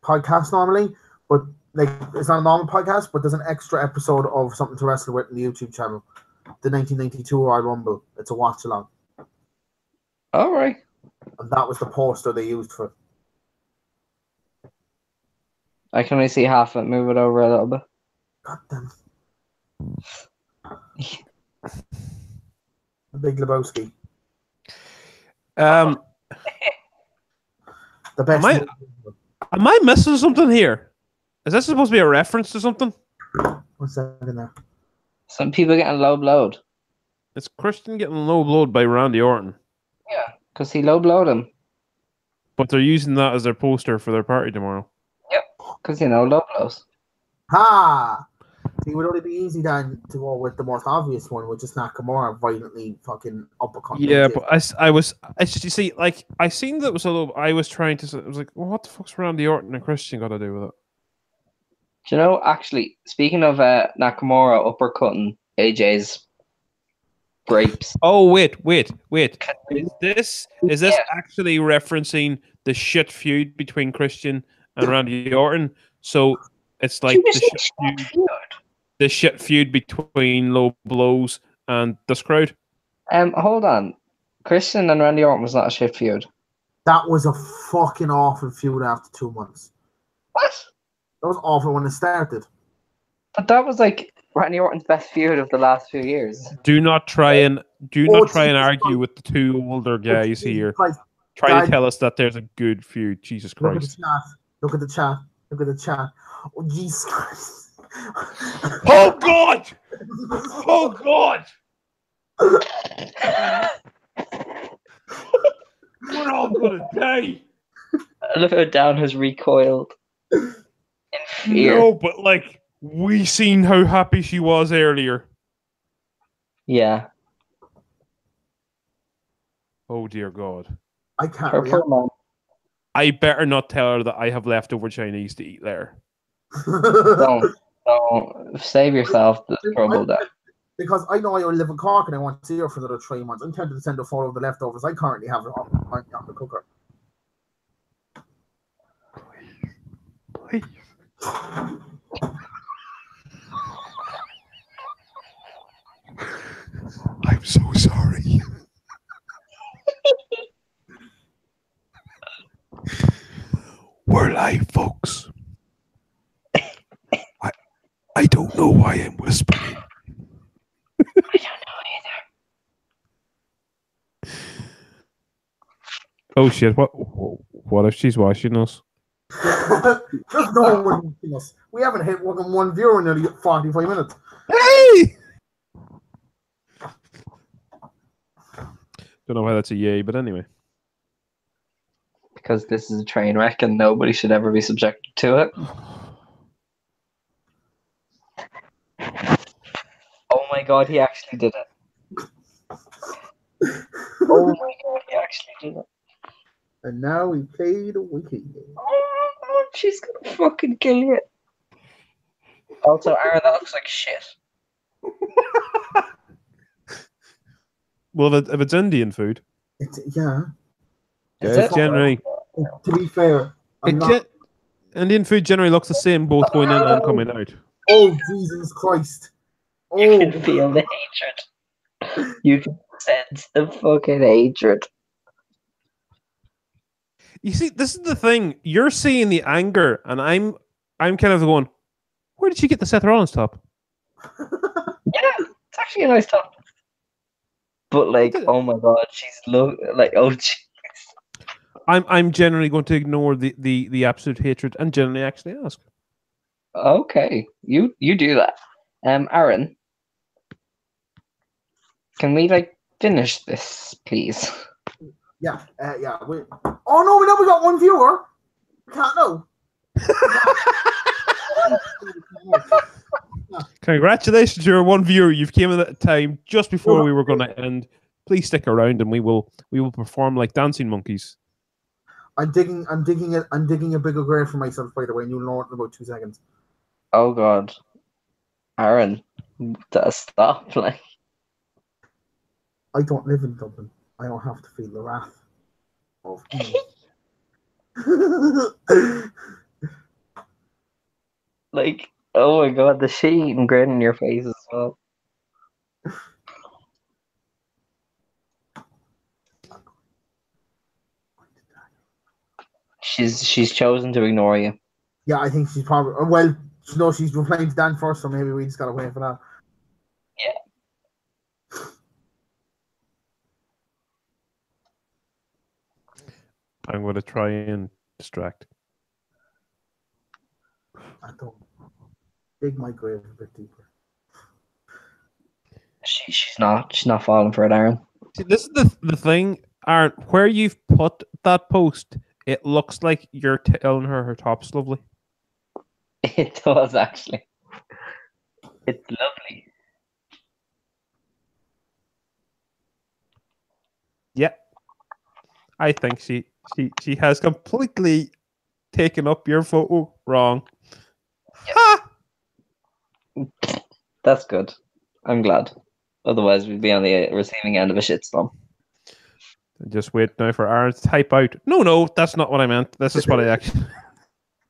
Speaker 1: podcast normally, but like it's not a normal podcast, but there's an extra episode of Something to Wrestle With in the YouTube channel. The 1992 Royal Rumble. It's a watch along.
Speaker 3: All right.
Speaker 1: And that was the poster they used for it.
Speaker 3: I can only see half of it. Move it over a little bit.
Speaker 1: God damn. The Big Lebowski.
Speaker 2: The
Speaker 1: best.
Speaker 2: Am I missing something here? Is this supposed to be a reference to something?
Speaker 1: 1 second there.
Speaker 3: Some people getting low blowed.
Speaker 2: It's Christian getting low blowed by Randy Orton.
Speaker 3: Yeah, because he low blowed him.
Speaker 2: But they're using that as their poster for their party tomorrow.
Speaker 3: Yep, because low blows.
Speaker 1: Ha! It would only be easy then to go with the most obvious one, which is Nakamura violently fucking uppercut.
Speaker 2: Yeah, but you see, like, I seen that was a little. I was trying to. I was like, well, what the fuck's Randy Orton and Christian got to do with it?
Speaker 3: Do you know, actually, speaking of Nakamura uppercutting AJ's grapes.
Speaker 2: Oh, wait. Is this actually referencing the shit feud between Christian and Randy Orton? So it's like the shit feud between Low Blows and this crowd.
Speaker 3: Hold on. Christian and Randy Orton was not a shit feud.
Speaker 1: That was a fucking awful feud after 2 months.
Speaker 3: What?
Speaker 1: That was awful when it started.
Speaker 3: But that was like Randy Orton's best feud of the last few years.
Speaker 2: Do not try and argue with the two older guys here. Try to tell us that there's a good feud. Jesus Christ.
Speaker 1: Look at the chat. Oh, Jesus Christ.
Speaker 2: Oh, God! Oh, God! We're all gonna die.
Speaker 3: Look how Dan has recoiled. In fear.
Speaker 2: No, but like, we seen how happy she was earlier.
Speaker 3: Yeah.
Speaker 2: Oh, dear God.
Speaker 1: I can't.
Speaker 2: I better not tell her that I have leftover Chinese to eat there.
Speaker 3: Don't save yourself the trouble there.
Speaker 1: Because I know I only live in Cork and I want to see her for another 3 months. I'm tempted to send a photo of the leftovers I currently have on the cooker.
Speaker 2: Please. I'm so sorry. We're live, folks. I don't know why I'm whispering.
Speaker 3: I don't know either.
Speaker 2: Oh shit! What if she's watching us?
Speaker 1: There's no one watching us. We haven't hit one viewer in nearly 45 minutes.
Speaker 2: Hey! Don't know why that's a yay, but anyway.
Speaker 3: Because this is a train wreck and nobody should ever be subjected to it. Oh my God, he actually did it. Oh my God, he actually did it.
Speaker 1: And now we play the wiki.
Speaker 3: Oh, she's gonna fucking kill you. Also, Aaron, that looks like shit.
Speaker 2: Well, if it's Indian food.
Speaker 1: Yeah.
Speaker 2: Generally.
Speaker 1: To be fair,
Speaker 2: Indian food generally looks the same both going in and coming out.
Speaker 1: Oh, Jesus Christ. Oh.
Speaker 3: You can feel the hatred. You can sense the fucking hatred.
Speaker 2: You see, this is the thing. You're seeing the anger, and I'm kind of going, where did she get the Seth Rollins top?
Speaker 3: Yeah, it's actually a nice top. But like, oh my God, she's like, oh jeez.
Speaker 2: I'm generally going to ignore the absolute hatred and generally actually ask.
Speaker 3: Okay, you do that. Aaron, can we like finish this, please?
Speaker 1: Yeah. Oh no, we got one viewer. We can't know.
Speaker 2: Congratulations, you're one viewer. You've came at a time just before we were going to end. Please stick around, and we will perform like dancing monkeys.
Speaker 1: I'm digging a bigger grave for myself, by the way, and you'll know it in about 2 seconds.
Speaker 3: Oh God, Aaron, stop! Like,
Speaker 1: I don't live in Dublin. I don't have to feel the wrath of
Speaker 3: Like, oh my god, the shit-eating grin in your face as well. She's chosen to ignore you.
Speaker 1: Yeah, I think she's probably... Well, no, she's replying to Dan first, so maybe we just gotta wait for that.
Speaker 3: Yeah.
Speaker 2: I'm going to try and distract.
Speaker 1: I don't... Dig my grave a bit deeper.
Speaker 3: She's not falling for it, Aaron.
Speaker 2: See, this is the thing, Aaron. Where you've put that post, it looks like you're telling her top's lovely.
Speaker 3: It does, actually. It's lovely.
Speaker 2: Yeah. I think she has completely taken up your photo wrong.
Speaker 3: Yep. That's good. I'm glad. Otherwise, we'd be on the receiving end of a shitstorm.
Speaker 2: Just wait now for Aaron to type out. No, that's not what I meant. This is what I actually...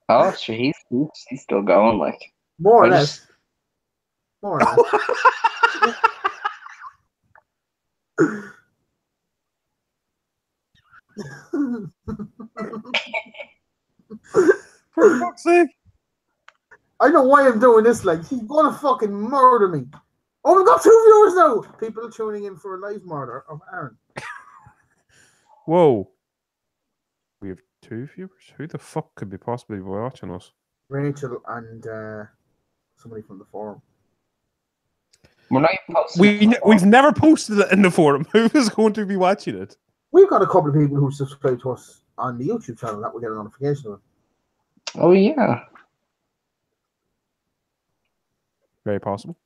Speaker 3: Oh, sure, he's still going, like.
Speaker 1: More or less. More or less.
Speaker 2: For fuck's sake.
Speaker 1: I know why I'm doing this, like, he's gonna fucking murder me. Oh, we've got 2 viewers now! People are tuning in for a live murder of Aaron.
Speaker 2: Whoa. We have 2 viewers? Who the fuck could be possibly watching us?
Speaker 1: Rachel and somebody from the forum.
Speaker 3: We're not even posting
Speaker 2: we've never posted it in the forum. Who is going to be watching it?
Speaker 1: We've got a couple of people who subscribe to us on the YouTube channel that will get a notification of it.
Speaker 3: Oh, yeah.
Speaker 2: Very possible.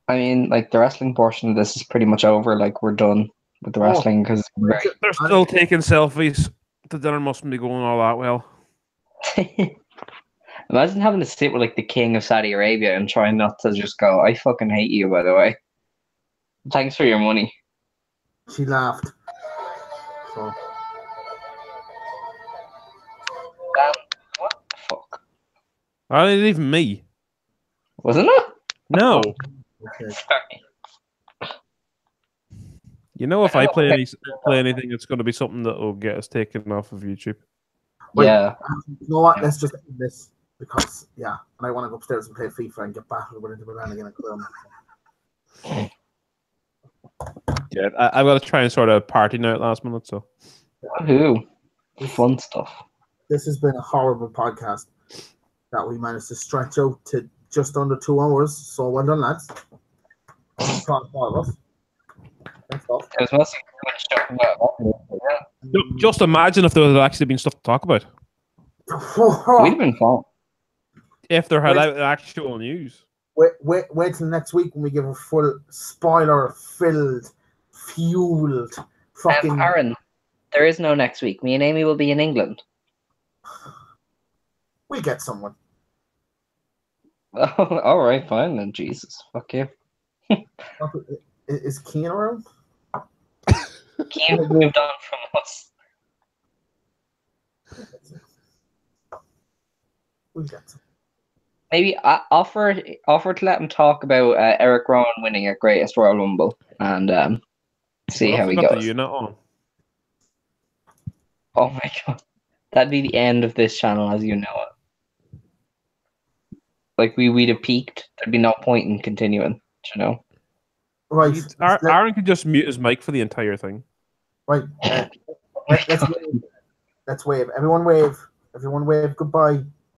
Speaker 3: I mean, like, the wrestling portion of this is pretty much over. Like, we're done with the wrestling because
Speaker 2: they're still taking selfies. The dinner mustn't be going all that well.
Speaker 3: Imagine having to sit with, like, the king of Saudi Arabia and trying not to just go, I fucking hate you, by the way. Thanks for your money.
Speaker 1: She laughed. So.
Speaker 3: What the fuck?
Speaker 2: Oh, it ain't even me.
Speaker 3: Wasn't it?
Speaker 2: No.
Speaker 1: Okay.
Speaker 3: Sorry.
Speaker 2: You know, if I play anything, it's going to be something that will get us taken off of YouTube.
Speaker 1: Wait,
Speaker 3: yeah.
Speaker 1: You know what? Let's just end this because, yeah, and I want to go upstairs and play FIFA and get battled with into Milan again and kill him.
Speaker 2: Yeah, I've got to try and sort of party now at last minute, so.
Speaker 3: Woohoo. Fun stuff.
Speaker 1: This has been a horrible podcast that we managed to stretch out to just under 2 hours. So well done, lads. Proud of all of us. Thanks, Bob.
Speaker 3: There's mostly stuff about
Speaker 2: Just imagine if there had actually been stuff to talk about.
Speaker 3: We'd have been fun.
Speaker 2: If there had actual news.
Speaker 1: Wait till next week when we give a full spoiler-filled, fueled fucking...
Speaker 3: Aaron, there is no next week. Me and Amy will be in England.
Speaker 1: We get someone.
Speaker 3: Oh, all right, fine then. Jesus, fuck you.
Speaker 1: Is Keane around?
Speaker 3: Keane moved on from us.
Speaker 1: We get some.
Speaker 3: Maybe offer to let him talk about Eric Rowan winning at Greatest Royal Rumble and see how he goes.
Speaker 2: The unit on.
Speaker 3: Oh my god, that'd be the end of this channel as you know it. Like we'd have peaked. There'd be no point in continuing. You know.
Speaker 1: Right.
Speaker 2: Aaron could just mute his mic for the entire thing.
Speaker 1: Right. Let's wave. Let's wave. Everyone wave. Everyone wave. Goodbye.